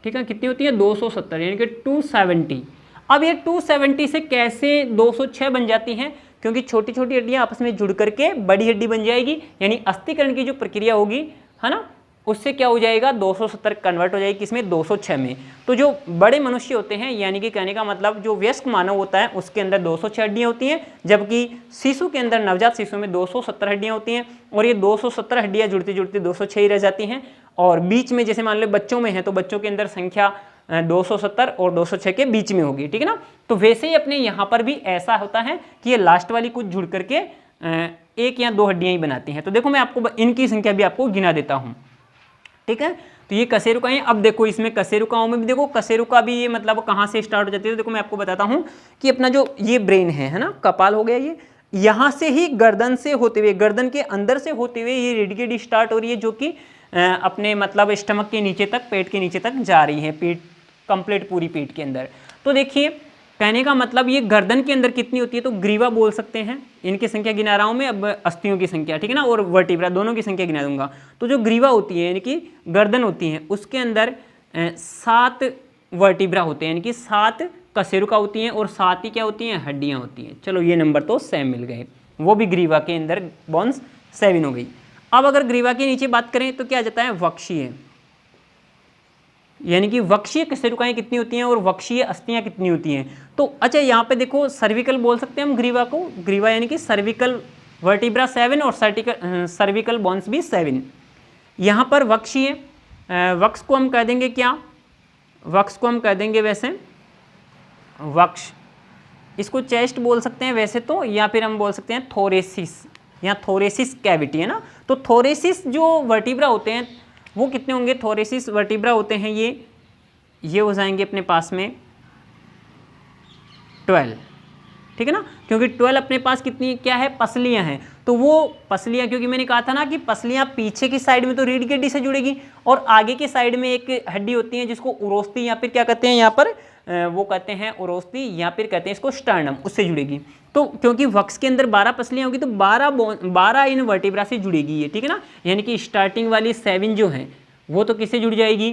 ठीक है, कितनी होती है? 270, यानी कि 270। अब ये 270 से कैसे 206 बन जाती हैं? क्योंकि छोटी छोटी हड्डियां आपस में जुड़ करके बड़ी हड्डी बन जाएगी, यानी अस्थिकरण की जो प्रक्रिया होगी, है ना, उससे क्या हो जाएगा? 270 कन्वर्ट हो जाएगी किसमें? 206 में। तो जो बड़े मनुष्य होते हैं, यानी कि कहने का मतलब जो वयस्क मानव होता है उसके अंदर 206 हड्डियां होती हैं, जबकि शिशु के अंदर, नवजात शिशु में 270 हड्डियां होती हैं, और ये 270 हड्डियां जुड़ती जुड़ती 206 ही रह जाती हैं। और बीच में जैसे मान लो बच्चों में है तो बच्चों के अंदर संख्या 270 और 206 के बीच में होगी। ठीक है ना। तो वैसे ही अपने यहाँ पर भी ऐसा होता है कि ये लास्ट वाली कुछ जुड़ करके एक या दो हड्डियाँ ही बनाती हैं। तो देखो मैं आपको इनकी संख्या भी आपको गिना देता हूँ। ठीक है, तो ये कशेरुकाएं। अब देखो इसमें कशेरुकाओं में भी देखो, कशेरुका भी ये मतलब कहाँ से स्टार्ट हो जाती है। तो देखो मैं आपको बताता हूँ कि अपना जो ये ब्रेन है ना, कपाल हो गया, ये यहाँ से ही गर्दन से होते हुए, गर्दन के अंदर से होते हुए ये रीढ़ की हड्डी स्टार्ट हो रही है, जो कि अपने मतलब स्टमक के नीचे तक, पेट के नीचे तक जा रही है, पेट कंप्लीट पूरी पेट के अंदर। तो देखिए कहने का मतलब ये गर्दन के अंदर कितनी होती है, तो ग्रीवा बोल सकते हैं। इनकी संख्या गिना रहा हूँ मैं, अब अस्थियों की संख्या, ठीक है ना, और वर्टिब्रा दोनों की संख्या गिना दूंगा। तो जो ग्रीवा होती है यानी कि गर्दन होती है, उसके अंदर 7 वर्टिब्रा होते हैं, यानी कि 7 कशेरुका होती हैं, और 7 ही क्या होती हैं? हड्डियाँ होती हैं। चलो ये नंबर तो सेम मिल गए, वो भी ग्रीवा के अंदर बोन्स 7 हो गई। अब अगर ग्रीवा के नीचे बात करें तो क्या आ जाता है? वक्षीय, यानी कि वक्षीय कशेरुकाएं कितनी होती हैं और वक्षीय अस्थियां कितनी होती हैं। तो अच्छा यहाँ पे देखो सर्विकल बोल सकते हैं हम ग्रीवा को, ग्रीवा यानी कि सर्विकल वर्टिब्रा 7 और सर्विकल बोन्स भी 7। यहाँ पर वक्षीय, वक्ष को हम कह देंगे क्या? वक्ष को हम कह देंगे वैसे वक्ष, इसको चेस्ट बोल सकते हैं वैसे तो, या फिर हम बोल सकते हैं थोरेसिस या थोरेसिस कैविटी, है ना। तो थोरेसिस जो वर्टिब्रा होते हैं वो कितने होंगे? थोरेसिस वर्टिब्रा होते हैं ये हो जाएंगे अपने पास में 12, ठीक है ना, क्योंकि 12 अपने पास कितनी क्या है? पसलियां हैं। तो वो पसलियां, क्योंकि मैंने कहा था ना कि पसलियां पीछे की साइड में तो रीढ़ की हड्डी से जुड़ेगी, और आगे की साइड में एक हड्डी होती है जिसको उरोस्थी या फिर क्या कहते हैं यहाँ पर, वो कहते हैं उरोस्थी या फिर कहते हैं इसको स्टर्नम, उससे जुड़ेगी। तो क्योंकि वक्ष के अंदर 12 पसलियां होगी तो 12 इन वर्टिब्रा से जुड़ेगी ये, ठीक है ना। यानी कि स्टार्टिंग वाली 7 जो है वो तो किससे जुड़ जाएगी?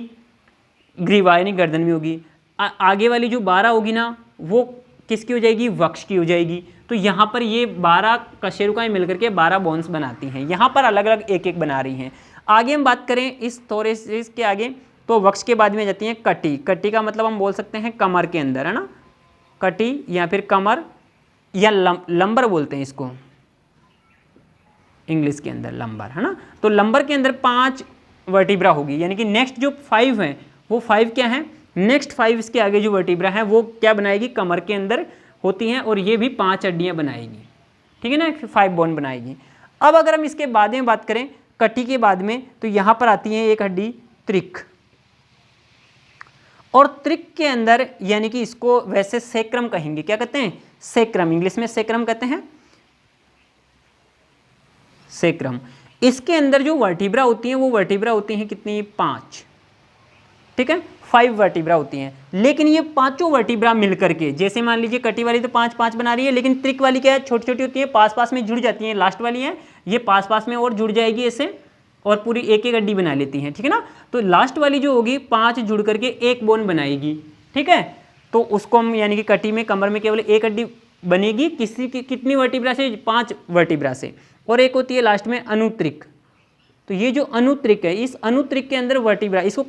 ग्रीवा यानी गर्दन में होगी। आगे वाली जो 12 होगी ना वो किसकी हो जाएगी? वक्ष की हो जाएगी। तो यहाँ पर ये 12 कशेरुकाएँ मिलकर के 12 बोन्स बनाती हैं। यहाँ पर अलग अलग एक एक बना रही हैं। आगे हम बात करें इस थोरेसिस के आगे, तो वक्ष के बाद में जाती हैं कटी। कटी का मतलब हम बोल सकते हैं कमर के अंदर, है ना, कटी या फिर कमर या लंबर बोलते हैं इसको इंग्लिश के अंदर, लंबर, है ना। तो लंबर के अंदर 5 वर्टिब्रा होगी, यानी कि नेक्स्ट जो 5 हैं वो 5 क्या हैं, नेक्स्ट 5 इसके आगे जो वर्टिब्रा हैं वो क्या बनाएगी, कमर के अंदर होती हैं और ये भी 5 हड्डियाँ बनाएगी, ठीक है ना, 5 बोन बनाएगी। अब अगर हम इसके बाद में बात करें कटी के बाद में, तो यहाँ पर आती है एक हड्डी त्रिक, और त्रिक के अंदर यानी कि इसको वैसे सेक्रम कहेंगे, क्या कहते हैं, सेक्रम, इंग्लिश में सेक्रम कहते हैं, सेक्रम। इसके अंदर जो वर्टिब्रा होती हैं वो वर्टिब्रा होती हैं कितनी, 5, ठीक है, 5 वर्टिब्रा होती हैं। लेकिन ये पांचों वर्टिब्रा मिलकर के, जैसे मान लीजिए कटी वाली तो 5 बना रही है, लेकिन त्रिक वाली क्या है, छोटी छोटी होती है, पास पास में जुड़ जाती हैं, लास्ट वाली है ये पास पास में और जुड़ जाएगी ऐसे, और पूरी एक एक हड्डी बना लेती हैं, ठीक है ना। तो लास्ट वाली जो होगी 5 जुड़ करके एक बोन बनाएगी, ठीक है। तो उसको हम यानी कि कटी में कमर में केवल एक हड्डी बनेगी, किसी की कितनी वर्टिब्रा से, 5 वर्टिब्रा से, और एक होती है लास्ट में अनुत्रिक। तो ये जो अनुत्रिक है, इस अनुत्रिक के अंदर वर्टिब्रा, इसको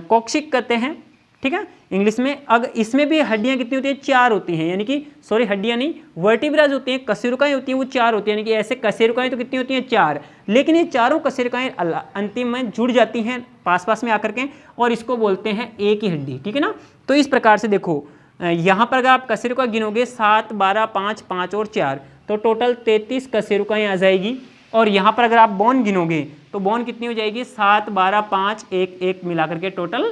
कॉक्सिक कहते हैं, ठीक है, इंग्लिश में। अगर इसमें भी हड्डियां कितनी होती है, 4 होती हैं, यानी कि सॉरी हड्डियां नहीं, वर्टिब्राज होती हैं, कशेरुकाएं होती हैं वो 4 होती हैं, यानी कि ऐसे कशेरुकाएं तो कितनी होती हैं, 4, लेकिन ये चारों कशेरुकाएं अंतिम में जुड़ जाती हैं पास पास में आकर के, और इसको बोलते हैं एक ही हड्डी, ठीक है ना। तो इस प्रकार से देखो यहाँ पर अगर आप कशेरुका गिनोगे 7, 12, 5, 5 और 4, तो टोटल 33 कशेरुकाएं आ जाएगी। और यहाँ पर अगर आप बोन गिनोगे तो बोन कितनी हो जाएगी, 7, 12, 5, 1, 1 मिलाकर के टोटल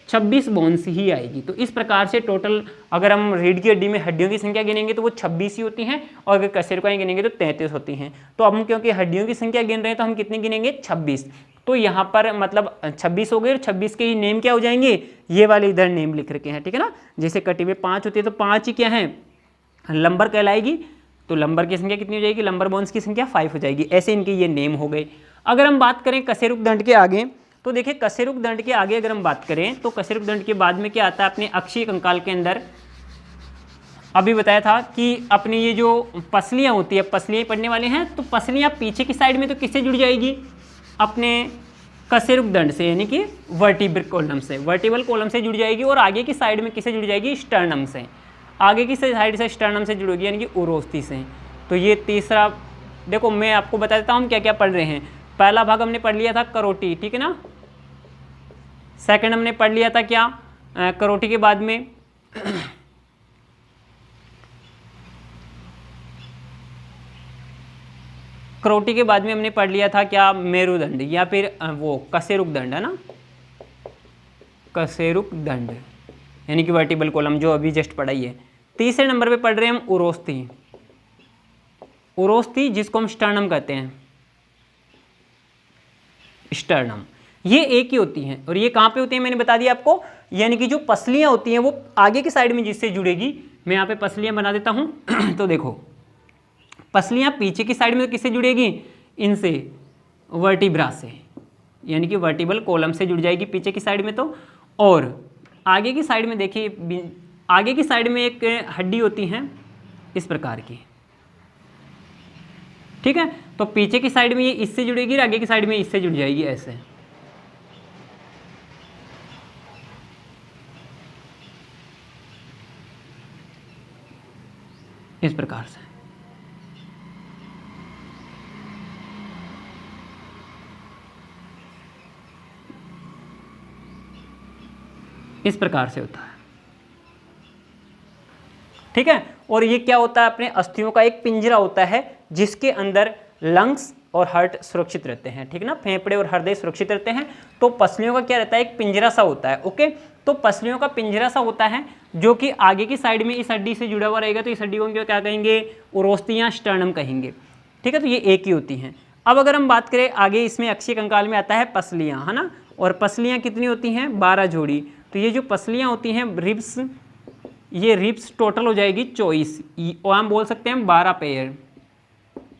26 बोन्स ही आएगी। तो इस प्रकार से टोटल अगर हम रीढ़ की हड्डी में हड्डियों की संख्या गिनेंगे तो वो 26 ही होती हैं, और अगर कशेरुकाएं गिनेंगे तो 33 होती हैं। तो अब हम क्योंकि हड्डियों की संख्या गिन रहे हैं तो हम कितनी गिनेंगे, 26। तो यहाँ पर मतलब 26 हो गए, और 26 के ही नेम क्या हो जाएंगे, ये वाले इधर नेम लिख रखे हैं, ठीक है ना। जैसे कटी में 5 होती है तो 5 ही क्या है, लंबर कहलाएगी, तो लंबर की संख्या कितनी हो जाएगी, लंबर बोन्स की संख्या 5 हो जाएगी। ऐसे इनके ये नेम हो गए। अगर हम बात करें कशेरुक दंड के आगे, तो देखिए कशेरुक दंड के आगे अगर हम बात करें तो कशेरुक दंड के बाद में क्या आता है, अपने अक्षीय कंकाल के अंदर अभी बताया था कि अपनी ये जो पसलियाँ होती है, पसलियाँ पढ़ने वाले हैं, तो पसलियाँ पीछे की साइड में तो किससे जुड़ जाएगी, अपने कशेरुक दंड से, यानी कि वर्टिब्रल कॉलम से, वर्टिब्रल कॉलम से जुड़ जाएगी, और आगे की साइड में किससे जुड़ जाएगी, स्टर्नम से, आगे की साइड से स्टर्नम से जुड़ेगी, यानी कि उरोस्थी से। तो ये तीसरा, देखो मैं आपको बता देता हूँ हम क्या क्या पढ़ रहे हैं। पहला भाग हमने पढ़ लिया था करोटी, ठीक है ना। सेकंड हमने पढ़ लिया था क्या, करोटी के बाद में करोटी के बाद में हमने पढ़ लिया था क्या, मेरुदंड, या फिर वो कशेरुक दंड, है ना, कशेरुक दंड, यानी कि वर्टिब्रल कॉलम जो अभी जस्ट पढ़ाई है। तीसरे नंबर पे पढ़ रहे हैं हम उरोस्थी, उरोस्थी जिसको हम स्टर्नम कहते हैं, स्टर्नम। ये एक ही होती हैं, और ये कहाँ पे होती हैं मैंने बता दिया आपको, यानी कि जो पसलियाँ होती हैं वो आगे की साइड में जिससे जुड़ेगी, मैं यहाँ पे पसलियाँ बना देता हूँ तो देखो पसलियाँ पीछे की साइड में तो किससे जुड़ेगी, इनसे, वर्टिब्रा से, यानी कि वर्टिब्रल कॉलम से जुड़ जाएगी पीछे की साइड में तो। और आगे की साइड में देखिए, आगे की साइड में एक हड्डी होती है इस प्रकार की, ठीक है। तो पीछे की साइड में ये इससे जुड़ेगी और आगे की साइड में इससे जुड़ जाएगी, ऐसे। इस प्रकार से इस प्रकार से होता है, ठीक है। और ये क्या होता है, अपने अस्थियों का एक पिंजरा होता है जिसके अंदर लंग्स और हार्ट सुरक्षित रहते हैं, ठीक ना, फेफड़े और हृदय सुरक्षित रहते हैं। तो पसलियों का क्या रहता है, एक पिंजरा सा होता है, ओके। तो पसलियों का पिंजरा सा होता है जो कि आगे की साइड में इस हड्डी से जुड़ा हुआ रहेगा, तो इस हड्डी को क्या कहेंगे, उरोस्थी या स्टर्नम कहेंगे, ठीक है। तो ये एक ही होती हैं। अब अगर हम बात करें आगे, इसमें अक्षीय कंकाल में आता है पसलियाँ, है ना, और पसलियाँ कितनी होती हैं, 12 जोड़ी। तो ये जो पसलियाँ होती हैं रिब्स, ये रिब्स टोटल हो जाएगी 24, और हम बोल सकते हैं 12 पेयर,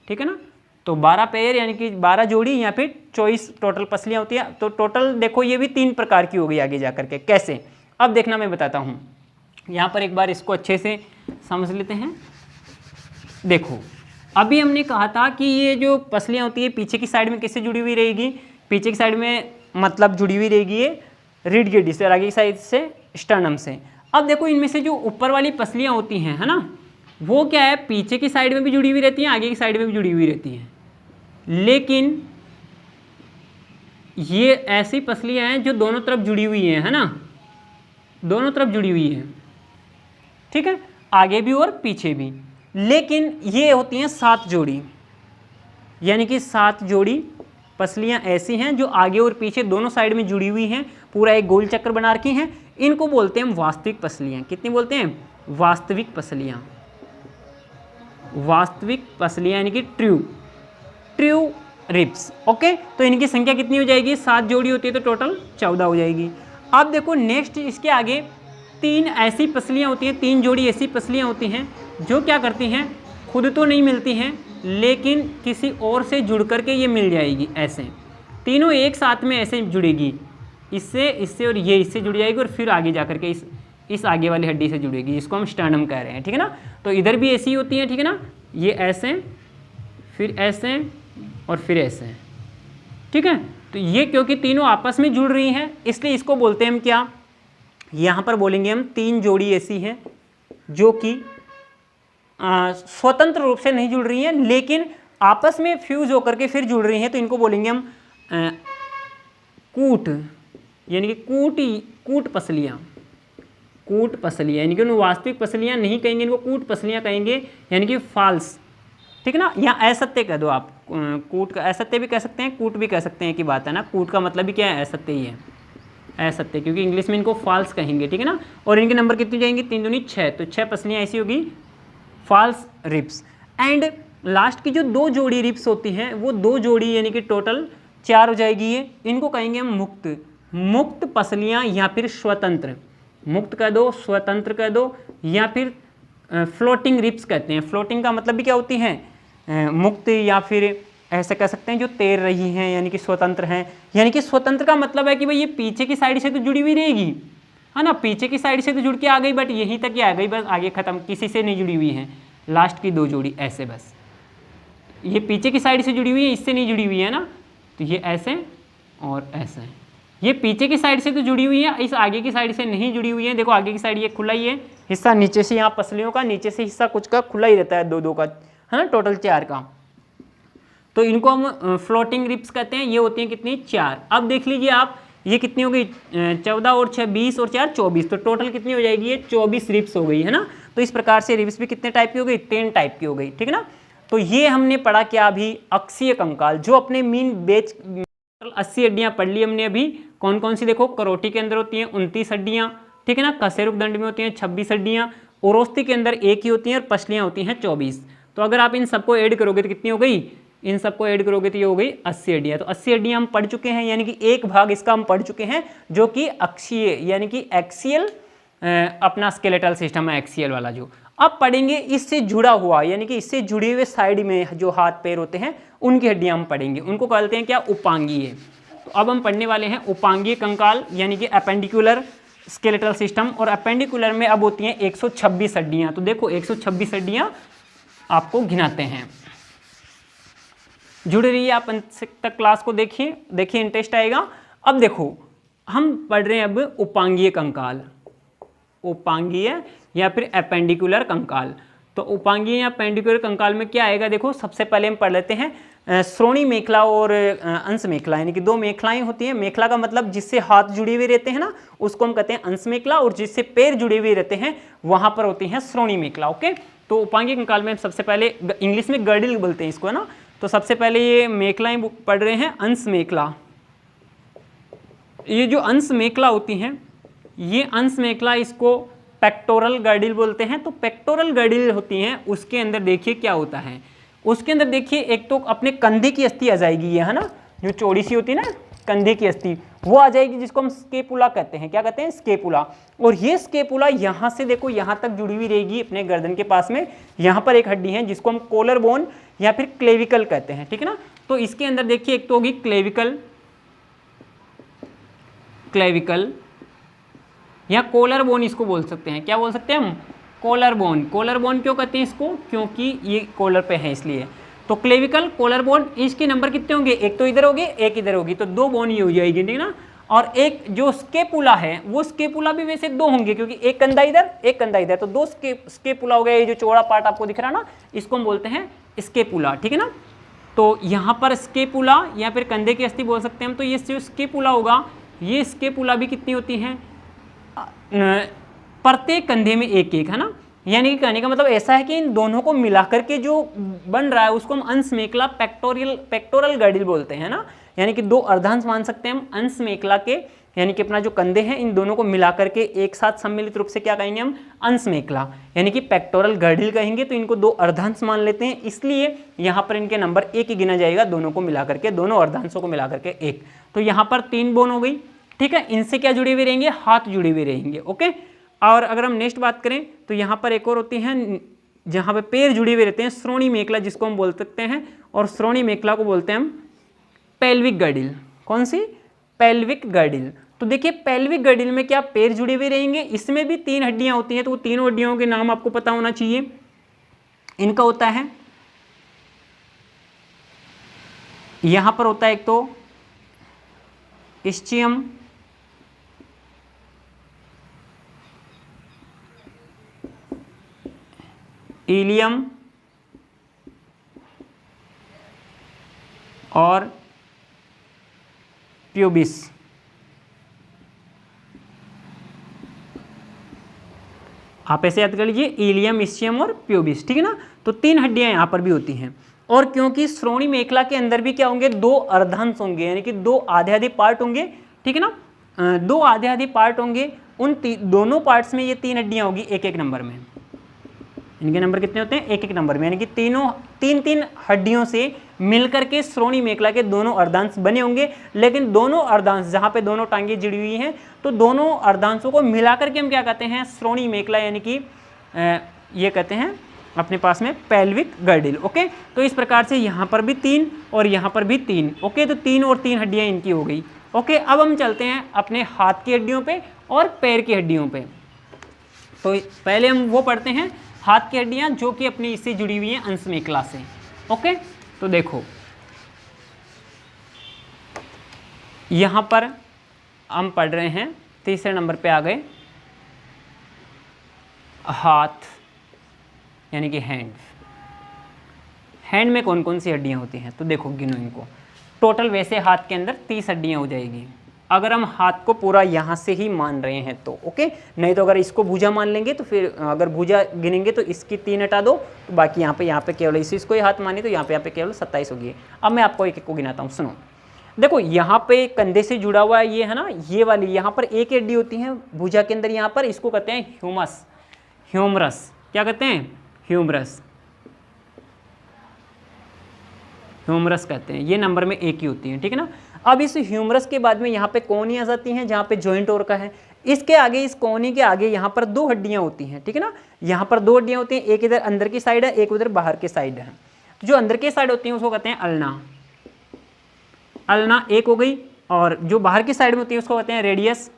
ठीक है ना। तो 12 पेयर यानी कि 12 जोड़ी या फिर 24 टोटल पसलियाँ होती हैं। तो टोटल देखो ये भी 3 प्रकार की हो गई आगे जा करके, कैसे, अब देखना मैं बताता हूँ। यहाँ पर एक बार इसको अच्छे से समझ लेते हैं। देखो अभी हमने कहा था कि ये जो पसलियाँ होती है पीछे की साइड में किससे जुड़ी हुई रहेगी, पीछे की साइड में मतलब जुड़ी हुई रहेगी ये रीढ़ की हड्डी से और आगे की साइड से स्टर्नम से। अब देखो इनमें से जो ऊपर वाली पसलियाँ होती हैं, है ना, वो क्या है, पीछे की साइड में भी जुड़ी हुई रहती हैं, आगे की साइड में भी जुड़ी हुई रहती हैं। लेकिन ये ऐसी पसलियाँ हैं जो दोनों तरफ जुड़ी हुई हैं, है ना, दोनों तरफ जुड़ी हुई हैं, ठीक है, आगे भी और पीछे भी। लेकिन ये होती हैं 7 जोड़ी, यानी कि 7 जोड़ी पसलियाँ ऐसी हैं जो आगे और पीछे दोनों साइड में जुड़ी हुई हैं, पूरा एक गोल चक्कर बना रखी हैं। इनको बोलते हैं वास्तविक पसलियाँ। कितनी बोलते हैं? वास्तविक पसलियाँ। वास्तविक पसलियाँ यानी कि ट्रू रिब्स। ओके, तो इनकी संख्या कितनी हो जाएगी? 7 जोड़ी होती है तो टोटल 14 हो जाएगी। अब देखो नेक्स्ट इसके आगे 3 ऐसी पसलियाँ होती हैं, 3 जोड़ी ऐसी पसलियाँ होती हैं जो क्या करती हैं, खुद तो नहीं मिलती हैं लेकिन किसी और से जुड़ करके ये मिल जाएगी। ऐसे तीनों एक साथ में ऐसे जुड़ेगी, इससे इससे और ये इससे जुड़ जाएगी और फिर आगे जा करके इस आगे वाली हड्डी से जुड़ेगी, जिसको हम स्टर्नम कह रहे हैं, ठीक है ना। तो इधर भी ऐसी होती है, ठीक है ना, ये ऐसे फिर ऐसे और फिर ऐसे, ठीक है। तो ये क्योंकि तीनों आपस में जुड़ रही हैं इसलिए इसको बोलते हैं हम क्या, यहाँ पर बोलेंगे हम 3 जोड़ी ऐसी हैं जो कि स्वतंत्र रूप से नहीं जुड़ रही हैं लेकिन आपस में फ्यूज होकर के फिर जुड़ रही हैं, तो इनको बोलेंगे हम कूट, यानी कि कूट पसलियाँ। कूट पसलियाँ यानी कि उन्हें वास्तविक पसलियाँ नहीं कहेंगे, इनको कूट पसलियाँ कहेंगे, यानी कि फाल्स, ठीक है ना, या असत्य कह दो आप। कूट का असत्य भी कह सकते हैं, कूट भी कह सकते हैं की बात है ना। कूट का मतलब भी क्या है? असत्य ही है, असत्य, क्योंकि इंग्लिश में इनको फॉल्स कहेंगे, ठीक है ना। और इनके नंबर कितनी जाएंगे? 3 दूनी 6, तो 6 पसलियाँ ऐसी होगी फॉल्स रिब्स। एंड लास्ट की जो 2 जोड़ी रिब्स होती हैं वो 2 जोड़ी यानी कि टोटल 4 हो जाएगी ये। इनको कहेंगे हम मुक्त पसलियाँ या फिर स्वतंत्र। मुक्त कह दो, स्वतंत्र कह दो, या फिर फ्लोटिंग रिब्स कहते हैं। फ्लोटिंग का मतलब भी क्या होती हैं? मुक्त, या फिर ऐसे कह सकते हैं जो तैर रही हैं, यानी कि स्वतंत्र हैं। यानी कि स्वतंत्र का मतलब है कि भाई ये पीछे की साइड से तो जुड़ी हुई रहेगी, है ना, पीछे की साइड से तो जुड़ के आ गई बट यहीं तक ही आ गई, बस आगे खत्म, किसी से नहीं जुड़ी हुई है। लास्ट की 2 जोड़ी ऐसे, बस ये पीछे की साइड से जुड़ी हुई है, इससे नहीं जुड़ी हुई है ना, तो ये ऐसे और ऐसे। ये पीछे की साइड से तो जुड़ी हुई है, इस आगे की साइड से नहीं जुड़ी हुई है। देखो आगे की साइड ये खुला ही है हिस्सा, नीचे से यहाँ पसलियों का नीचे से हिस्सा कुछ का खुला ही रहता है, 2-2 का, है ना, टोटल 4 का। तो इनको हम फ्लोटिंग रिब्स कहते हैं। ये होती हैं कितनी? 4। अब देख लीजिए आप, ये कितनी हो गई? 14 और 6 20 और 4 24, तो टोटल कितनी हो जाएगी? ये 24 रिब्स हो गई, है ना। तो इस प्रकार से रिब्स भी कितने टाइप की हो गई? 3 टाइप की हो गई, ठीक है ना। तो ये हमने पढ़ा क्या अभी? अक्षीय कंकाल, जो अपने मीन बेच 80 हड्डियाँ पढ़ ली हमने अभी। कौन कौन सी? देखो करोटी के अंदर होती हैं 29 हड्डियाँ, ठीक है ना। कशेरुक दंड में होती हैं 26 हड्डियाँ, ओरोस्ती के अंदर 1 ही होती हैं और पसलियाँ होती हैं 24। तो अगर आप इन सबको ऐड करोगे तो कितनी हो गई? इन सबको ऐड करोगे तो ये हो गई 80 हड्डियाँ। तो 80 हड्डियाँ हम पढ़ चुके हैं, यानी कि एक भाग इसका हम पढ़ चुके हैं जो कि अक्षीय यानी कि एक्सियल अपना स्केलेटल सिस्टम है, एक्सियल वाला जो। अब पढ़ेंगे इससे जुड़ा हुआ, यानी कि इससे जुड़े हुए साइड में जो हाथ पैर होते हैं उनकी हड्डियाँ हम पढ़ेंगे, उनको कहते हैं क्या? उपांगीय। तो अब हम पढ़ने वाले हैं उपांगीय कंकाल, यानी कि अपेंडिकुलर स्केलेटल सिस्टम। और अपेंडिकुलर में अब होती हैं 126 हड्डियाँ। तो देखो 126 हड्डियाँ आपको गिनाते हैं। जुड़े रहिए आप अंत तक, क्लास को देखिए इंटरेस्ट आएगा। अब देखो हम पढ़ रहे हैं अब उपांगीय कंकाल, उपांगीय या फिर अपेंडिकुलर कंकाल। तो उपांगीय या अपेंडिकुलर कंकाल में क्या आएगा? देखो सबसे पहले हम पढ़ लेते हैं श्रोणी मेखला और अंश मेखला, यानी कि 2 मेखलाएं होती हैं। मेखला का मतलब जिससे हाथ जुड़े हुए रहते हैं ना, उसको हम कहते हैं अंश मेखला, और जिससे पैर जुड़े हुए रहते हैं वहां पर होती हैं श्रोणी मेखला। ओके, तो उपांगीय कंकाल में सबसे पहले इंग्लिश में गर्डिल बोलते हैं इसको, है ना। तो सबसे पहले ये मेखलाएं पढ़ रहे हैं, अंश मेखला। ये जो अंश मेखला होती हैं, ये अंश मेखला इसको पेक्टोरल गर्डिल बोलते हैं। तो पेक्टोरल गर्डिल होती हैं, उसके अंदर देखिए क्या होता है। उसके अंदर देखिए एक तो अपने कंधे की अस्थि आ जाएगी, ये है ना, जो चौड़ी सी होती है ना कंधे की अस्थि, वो आ जाएगी, जिसको हम स्केपुला कहते हैं। क्या कहते हैं? स्केपुला। और ये स्केपुला यहाँ से देखो यहाँ तक जुड़ी हुई रहेगी अपने गर्दन के पास में। यहाँ पर एक हड्डी है जिसको हम कोलर बोन या फिर क्लेविकल कहते हैं, ठीक है ना। तो इसके अंदर देखिए एक तो होगी क्लेविकल, क्लेविकल या कोलर बोन इसको बोल सकते हैं। क्या बोल सकते हैं हम? Collar bone. कॉलर बोन क्यों कहते हैं इसको, क्योंकि ये कॉलर पे है इसलिए। तो क्लेविकल, कॉलर बोन, इसके नंबर कितने होंगे, एक तो इधर होगी एक इधर होगी, तो 2 बोन ये हो जाएगी, ठीक ना। और एक जो स्केपुला है वो स्केपुला भी वैसे 2 होंगे, क्योंकि एक कंधा इधर एक कंधा इधर, तो 2 स्केपुला हो गया। ये जो चौड़ा पार्ट आपको दिख रहा है ना, इसको हम बोलते हैं स्केपुला, ठीक है ना। तो यहाँ पर स्केपुला या फिर कंधे की अस्थि बोल सकते हैं हम। तो ये जो स्केपुला होगा, ये स्केपुला भी कितनी होती हैं, प्रत्येक कंधे में एक एक, है ना। यानी कि कहने का मतलब ऐसा है कि इन दोनों को मिलाकर के जो बन रहा है उसको हम अंश मेखला पेक्टोरल गर्डिल बोलते हैं ना। यानी कि 2 अर्धांश मान सकते हैं हम अंश मेखला के, यानी कि अपना जो कंधे हैं इन दोनों को मिलाकर के एक साथ सम्मिलित रूप से क्या कहेंगे हम, अंश मेखला, यानी कि पेक्टोरल गर्डिल कहेंगे। तो इनको 2 अर्धांश मान लेते हैं, इसलिए यहाँ पर इनके नंबर 1 ही गिना जाएगा, दोनों को मिलाकर के, दोनों अर्धांशों को मिलाकर के 1। तो यहाँ पर 3 बोन हो गई, ठीक है। इनसे क्या जुड़े हुए रहेंगे, हाथ जुड़े हुए रहेंगे, ओके। और अगर हम नेक्स्ट बात करें तो यहाँ पर एक और होती है जहाँ पे पैर जुड़े हुए रहते हैं, श्रोणी मेखला जिसको हम बोल सकते हैं, और श्रोणी मेखला को बोलते हैं हम पेल्विक गर्डिल। कौन सी, पेल्विक गर्डिल। तो देखिए पेल्विक गर्डिल में क्या पैर जुड़े हुए रहेंगे, इसमें भी 3 हड्डियां होती हैं, तो वो तीनों हड्डियों के नाम आपको पता होना चाहिए। इनका होता है, यहां पर होता है एक तो इस्चियम, इलियम और प्यूबिस। आप ऐसे याद कर लीजिए, इलियम, इस्चियम और प्यूबिस, ठीक है ना। तो 3 हड्डियां यहां पर भी होती हैं। और क्योंकि श्रोणी मेखला के अंदर भी क्या होंगे, 2 अर्धांश होंगे, यानी कि 2 आधे आधे पार्ट होंगे, ठीक है ना। 2 आधे आधे पार्ट होंगे, उन दोनों पार्ट्स में ये 3 हड्डियां होगी एक एक नंबर में। इनके नंबर कितने होते हैं, एक एक नंबर में, यानी कि तीन हड्डियों से मिलकर के श्रोणी मेखला के दोनों अर्धांश बने होंगे। लेकिन दोनों अर्धांश जहाँ पे दोनों टांगे जुड़ी हुई हैं, तो दोनों अर्धांशों को मिलाकर के हम क्या कहते हैं, श्रोणी मेखला, यानी कि ये कहते हैं अपने पास में पेल्विक गर्डिल, ओके। तो इस प्रकार से यहाँ पर भी 3 और यहाँ पर भी 3, ओके। तो 3 और 3 हड्डियाँ इनकी हो गई, ओके। अब हम चलते हैं अपने हाथ की हड्डियों पे और पैर की हड्डियों पे। तो पहले हम वो पढ़ते हैं हाथ की हड्डियाँ जो कि अपनी इससे जुड़ी हुई हैं अंश मेखला से, ओके। तो देखो यहाँ पर हम पढ़ रहे हैं, तीसरे नंबर पे आ गए, हाथ यानी कि हैंड। हैंड में कौन कौन सी हड्डियाँ होती हैं, तो देखो गिनो इनको। टोटल वैसे हाथ के अंदर 30 हड्डियाँ हो जाएगी, अगर हम हाथ को पूरा यहाँ से ही मान रहे हैं तो, ओके। नहीं तो अगर इसको भुजा मान लेंगे तो फिर अगर भुजा गिनेंगे तो इसकी 3 हटा दो, तो बाकी यहाँ पे केवल इसको ही हाथ माने, तो यहाँ पे केवल 27 होगी। अब मैं आपको एक एक को गिनाता हूँ, सुनो। देखो यहाँ पे कंधे से जुड़ा हुआ है ये, है ना, ये वाली यहाँ पर एक हड्डी होती है भुजा के अंदर, यहाँ पर इसको कहते हैं ह्यूमस, ह्यूमरस। क्या कहते हैं, ह्यूमरस, ह्यूमरस कहते हैं। ये नंबर में 1 ही होती है, ठीक है ना। अब इस ह्यूमरस के बाद में यहाँ पे कोनी आ जाती हैं, जहाँ पे जॉइंट और का है। इसके आगे, इस कोनी के आगे यहाँ पर 2 हड्डियाँ होती हैं, ठीक है ना। यहाँ पर 2 हड्डियाँ होती हैं, एक इधर अंदर की साइड है, एक उधर बाहर की साइड है। तो जो अंदर की साइड होती है उसको कहते हैं अल्ना, अल्ना 1 हो गई। और जो बाहर की साइड में होती है उसको कहते हैं रेडियस,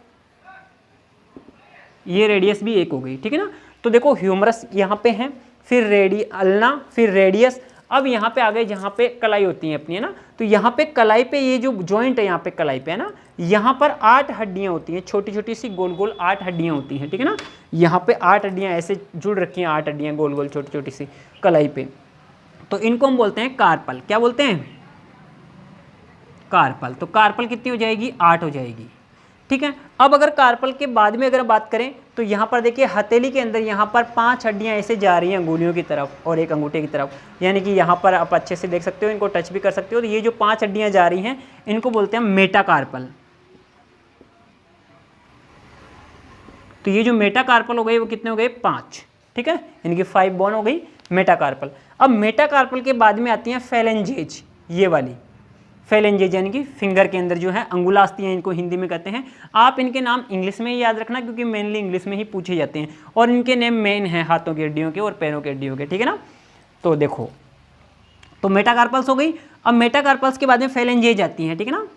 ये रेडियस भी 1 हो गई, ठीक है ना। तो देखो ह्यूमरस यहाँ पे है, फिर अल्ना, फिर रेडियस। अब यहाँ पे आ गए जहाँ पे कलाई होती है अपनी, है ना। तो यहाँ पे कलाई पे ये जो जॉइंट है यहाँ पे कलाई पे, है ना, यहाँ पर 8 हड्डियाँ होती हैं, छोटी छोटी सी गोल गोल 8 हड्डियाँ होती हैं, ठीक है ना। यहाँ पे 8 हड्डियाँ ऐसे जुड़ रखी हैं, 8 हड्डियाँ गोल गोल छोटी छोटी सी कलाई पे। तो इनको हम बोलते हैं कार्पल। क्या बोलते हैं, कार्पल। तो कार्पल कितनी हो जाएगी, 8 हो जाएगी, ठीक है। अब अगर कार्पल के बाद में अगर बात करें तो यहाँ पर देखिए हथेली के अंदर यहाँ पर 5 हड्डियाँ ऐसे जा रही हैं अंगुलियों की तरफ और एक अंगूठे की तरफ, यानी कि यहाँ पर आप अच्छे से देख सकते हो, इनको टच भी कर सकते हो। तो ये जो 5 हड्डियाँ जा रही हैं इनको बोलते हैं मेटाकार्पल। तो ये जो मेटाकार्पल हो गए वो कितने हो गए, 5, ठीक है, यानी कि 5 बोन हो गई मेटाकार्पल। अब मेटाकार्पल के बाद में आती हैं फेलेंजेज, ये वाली फेलेंजेज, यानी कि फिंगर के अंदर जो है अंगुलास्तियाँ इनको हिंदी में कहते हैं। आप इनके नाम इंग्लिश में ही याद रखना, क्योंकि मेनली इंग्लिश में ही पूछे जाते हैं, और इनके नेम मेन हैं हाथों की हड्डियों के और पैरों की हड्डियों के, ठीक है ना। तो देखो, तो मेटाकार्पल्स हो गई। अब मेटाकार्पल्स के बाद में फेलेंजेज आती हैं, ठीक है ना।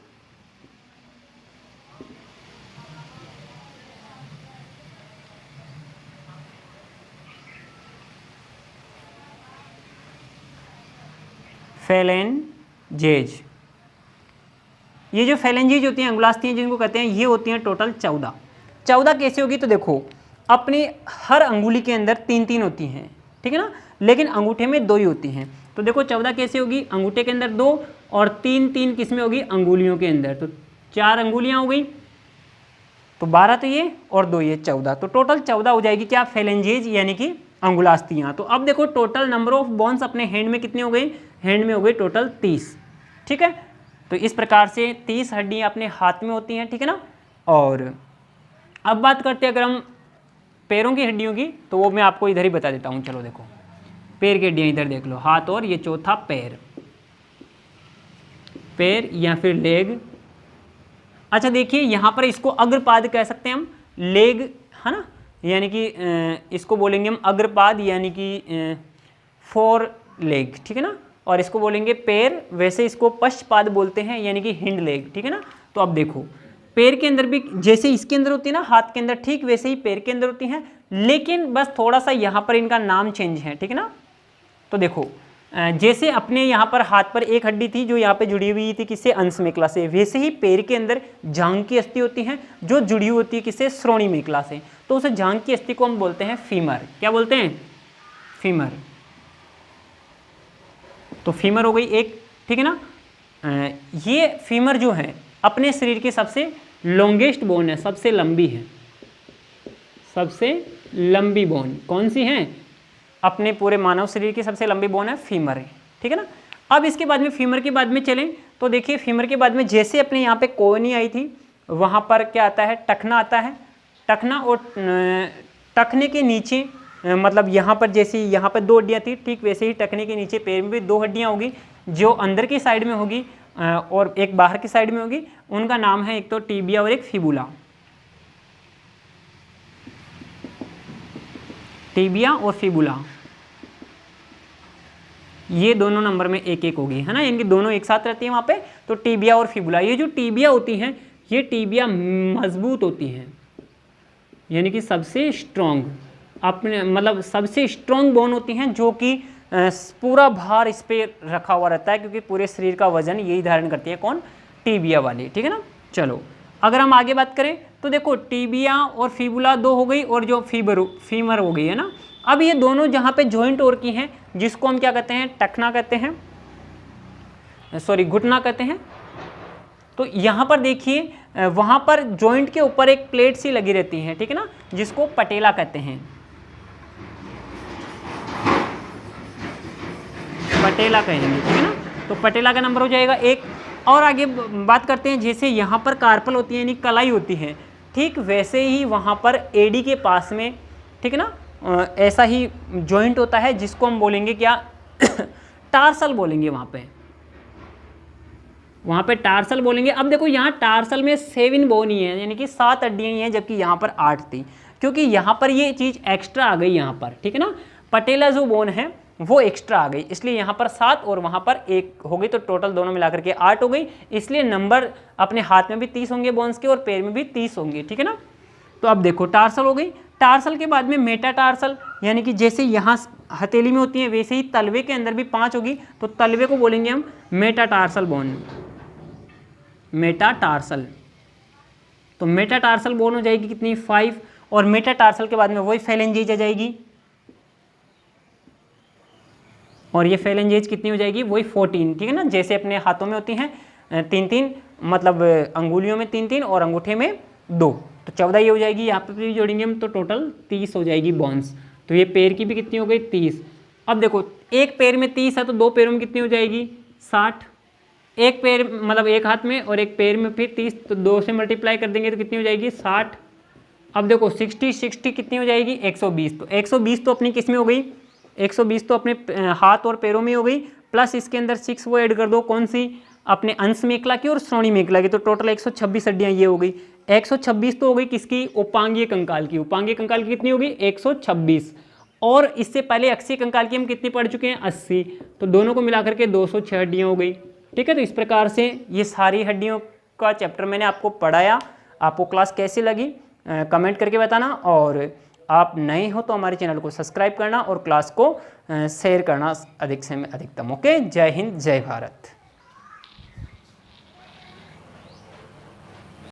फेलेंजेज। ये जो फेलेंजेज होती हैं, अंगुलास्थियाँ जिनको कहते हैं, ये होती हैं टोटल 14। 14 कैसे होगी? तो देखो अपने हर अंगुली के अंदर 3-3 होती हैं, ठीक है ना, लेकिन अंगूठे में 2 ही होती हैं। तो देखो 14 कैसे होगी? अंगूठे के अंदर 2 और 3-3 किस में होगी? अंगुलियों के अंदर। तो 4 अंगुलियाँ हो गई, तो 12 तो ये और 2 ये 14, तो टोटल 14 हो जाएगी क्या? फेलेंजेज यानी कि अंगुलास्थियाँ। तो अब देखो टोटल नंबर ऑफ बोन्स अपने हैंड में कितनी हो गई? हैंड में हो गई टोटल 30, ठीक है। तो इस प्रकार से 30 हड्डियाँ अपने हाथ में होती हैं, ठीक है ना। और अब बात करते हैं अगर हम पैरों की हड्डियों की, तो वो मैं आपको इधर ही बता देता हूँ। चलो देखो पैर की हड्डियाँ इधर देख लो, हाथ और ये चौथा पैर, पैर या फिर लेग। अच्छा देखिए यहाँ पर इसको अग्रपाद कह सकते हैं हम, लेग है ना, यानी कि इसको बोलेंगे हम अग्रपाद यानी कि फोर लेग, ठीक है ना। और इसको बोलेंगे पैर, वैसे इसको पश्चपाद बोलते हैं यानी कि हिंड लेग, ठीक है ना। तो अब देखो पैर के अंदर भी जैसे इसके अंदर होती है ना हाथ के अंदर, ठीक वैसे ही पैर के अंदर होती हैं, लेकिन बस थोड़ा सा यहाँ पर इनका नाम चेंज है, ठीक है ना। तो देखो जैसे अपने यहाँ पर हाथ पर एक हड्डी थी जो यहाँ पे जुड़ी हुई थी किससे? अंश मेखला से, वैसे ही पैर के अंदर जांघ की अस्थि होती है जो जुड़ी होती है किससे? श्रोणी मेखला से। तो उस जांघ की अस्थि को हम बोलते हैं फीमर। क्या बोलते हैं? फीमर। तो फीमर हो गई एक, ठीक है ना। ये फीमर जो है अपने शरीर की सबसे लॉन्गेस्ट बोन है, सबसे लंबी है, सबसे लंबी बोन कौन सी है? अपने पूरे मानव शरीर की सबसे लंबी बोन है फीमर है, ठीक है ना। अब इसके बाद में फीमर के बाद में चलें तो देखिए फीमर के बाद में जैसे अपने यहाँ पे कोहनी आई थी, वहाँ पर क्या आता है? टखना आता है। टखना और टखने के नीचे मतलब यहाँ पर जैसे यहाँ पर 2 हड्डियाँ थी, ठीक वैसे ही टखने के नीचे पैर में भी 2 हड्डियाँ होगी, जो अंदर की साइड में होगी और एक बाहर की साइड में होगी। उनका नाम है एक तो टीबिया और एक फिबुला। टीबिया और फिबुला ये दोनों नंबर में एक एक होगी, है ना, इनकी दोनों एक साथ रहती है वहाँ पे। तो टीबिया और फिबुला, ये जो टीबिया होती हैं ये टीबिया मजबूत होती हैं, यानी कि सबसे स्ट्रॉन्ग, अपने मतलब सबसे स्ट्रॉन्ग बोन होती हैं, जो कि पूरा भार इस पर रखा हुआ रहता है, क्योंकि पूरे शरीर का वजन यही धारण करती है। कौन? टीबिया वाली, ठीक है ना। चलो अगर हम आगे बात करें तो देखो टीबिया और फिबुला 2 हो गई और जो फीमर हो गई है ना। अब ये दोनों जहाँ पे जॉइंट और की हैं, जिसको हम क्या कहते हैं? टखना कहते हैं, सॉरी घुटना कहते हैं। तो यहाँ पर देखिए वहाँ पर जॉइंट के ऊपर एक प्लेट सी लगी रहती है, ठीक है ना, जिसको पटेला कहते हैं, पटेला कहेंगे, ठीक है ना। तो पटेला का नंबर हो जाएगा 1। और आगे बात करते हैं, जैसे यहाँ पर कार्पल होती है यानी कलाई होती है, ठीक वैसे ही वहाँ पर एडी के पास में, ठीक है ना, ऐसा ही जॉइंट होता है जिसको हम बोलेंगे क्या? टार्सल बोलेंगे वहाँ पे टार्सल बोलेंगे। अब देखो यहाँ टार्सल में 7 बोन ही है, यानी कि 7 हड्डियाँ ही हैं, जबकि यहाँ पर 8 थी, क्योंकि यहाँ पर ये चीज़ एक्स्ट्रा आ गई यहाँ पर, ठीक है ना। पटेला जो बोन है वो एक्स्ट्रा आ गई, इसलिए यहाँ पर 7 और वहाँ पर 1 हो गई, तो टोटल दोनों मिलाकर के 8 हो गई। इसलिए नंबर अपने हाथ में भी 30 होंगे बोन्स के और पैर में भी 30 होंगे, ठीक है ना। तो अब देखो टार्सल हो गई। टार्सल के बाद में मेटाटार्सल, यानी कि जैसे यहाँ हथेली में होती है वैसे ही तलवे के अंदर भी 5 होगी, तो तलवे को बोलेंगे हम मेटाटार्सल बोन, मेटाटार्सल। तो मेटाटार्सल बोन हो जाएगी कितनी? 5। और मेटाटार्सल के बाद में वही फेलेंजेज आ जाएगी, और ये फेलेंजेज कितनी हो जाएगी? वही 14, ठीक है ना। जैसे अपने हाथों में होती हैं 3-3, मतलब अंगुलियों में 3-3 और अंगूठे में 2, तो 14 ये हो जाएगी। यहाँ पे भी जोड़ेंगे हम तो टोटल 30 हो जाएगी बोन्स। तो ये पैर की भी कितनी हो गई? 30। अब देखो एक पैर में 30 है तो 2 पैरों में कितनी हो जाएगी? 60। एक पैर मतलब एक हाथ में और एक पैर में फिर 30, तो 2 से मल्टीप्लाई कर देंगे तो कितनी हो जाएगी? 60। अब देखो 60 कितनी हो जाएगी? 120। तो 120 तो अपनी किस में हो गई? 120 तो अपने हाथ और पैरों में हो गई, प्लस इसके अंदर 6 वो ऐड कर दो, कौन सी? अपने अंश मेखला की और श्रोणी मेखला की, तो टोटल 126 हड्डियाँ ये हो गई। 126 तो हो गई किसकी? उपांगीय कंकाल की। उपांगीय कंकाल की कितनी होगी? 126। और इससे पहले अक्षीय कंकाल की हम कितनी पढ़ चुके हैं? 80। तो दोनों को मिलाकर के 206 हड्डियाँ हो गई, ठीक है। तो इस प्रकार से ये सारी हड्डियों का चैप्टर मैंने आपको पढ़ाया। आपको क्लास कैसी लगी कमेंट करके बताना, और आप नए हो तो हमारे चैनल को सब्सक्राइब करना और क्लास को शेयर करना अधिक से अधिकतम। ओके, जय हिंद, जय भारत।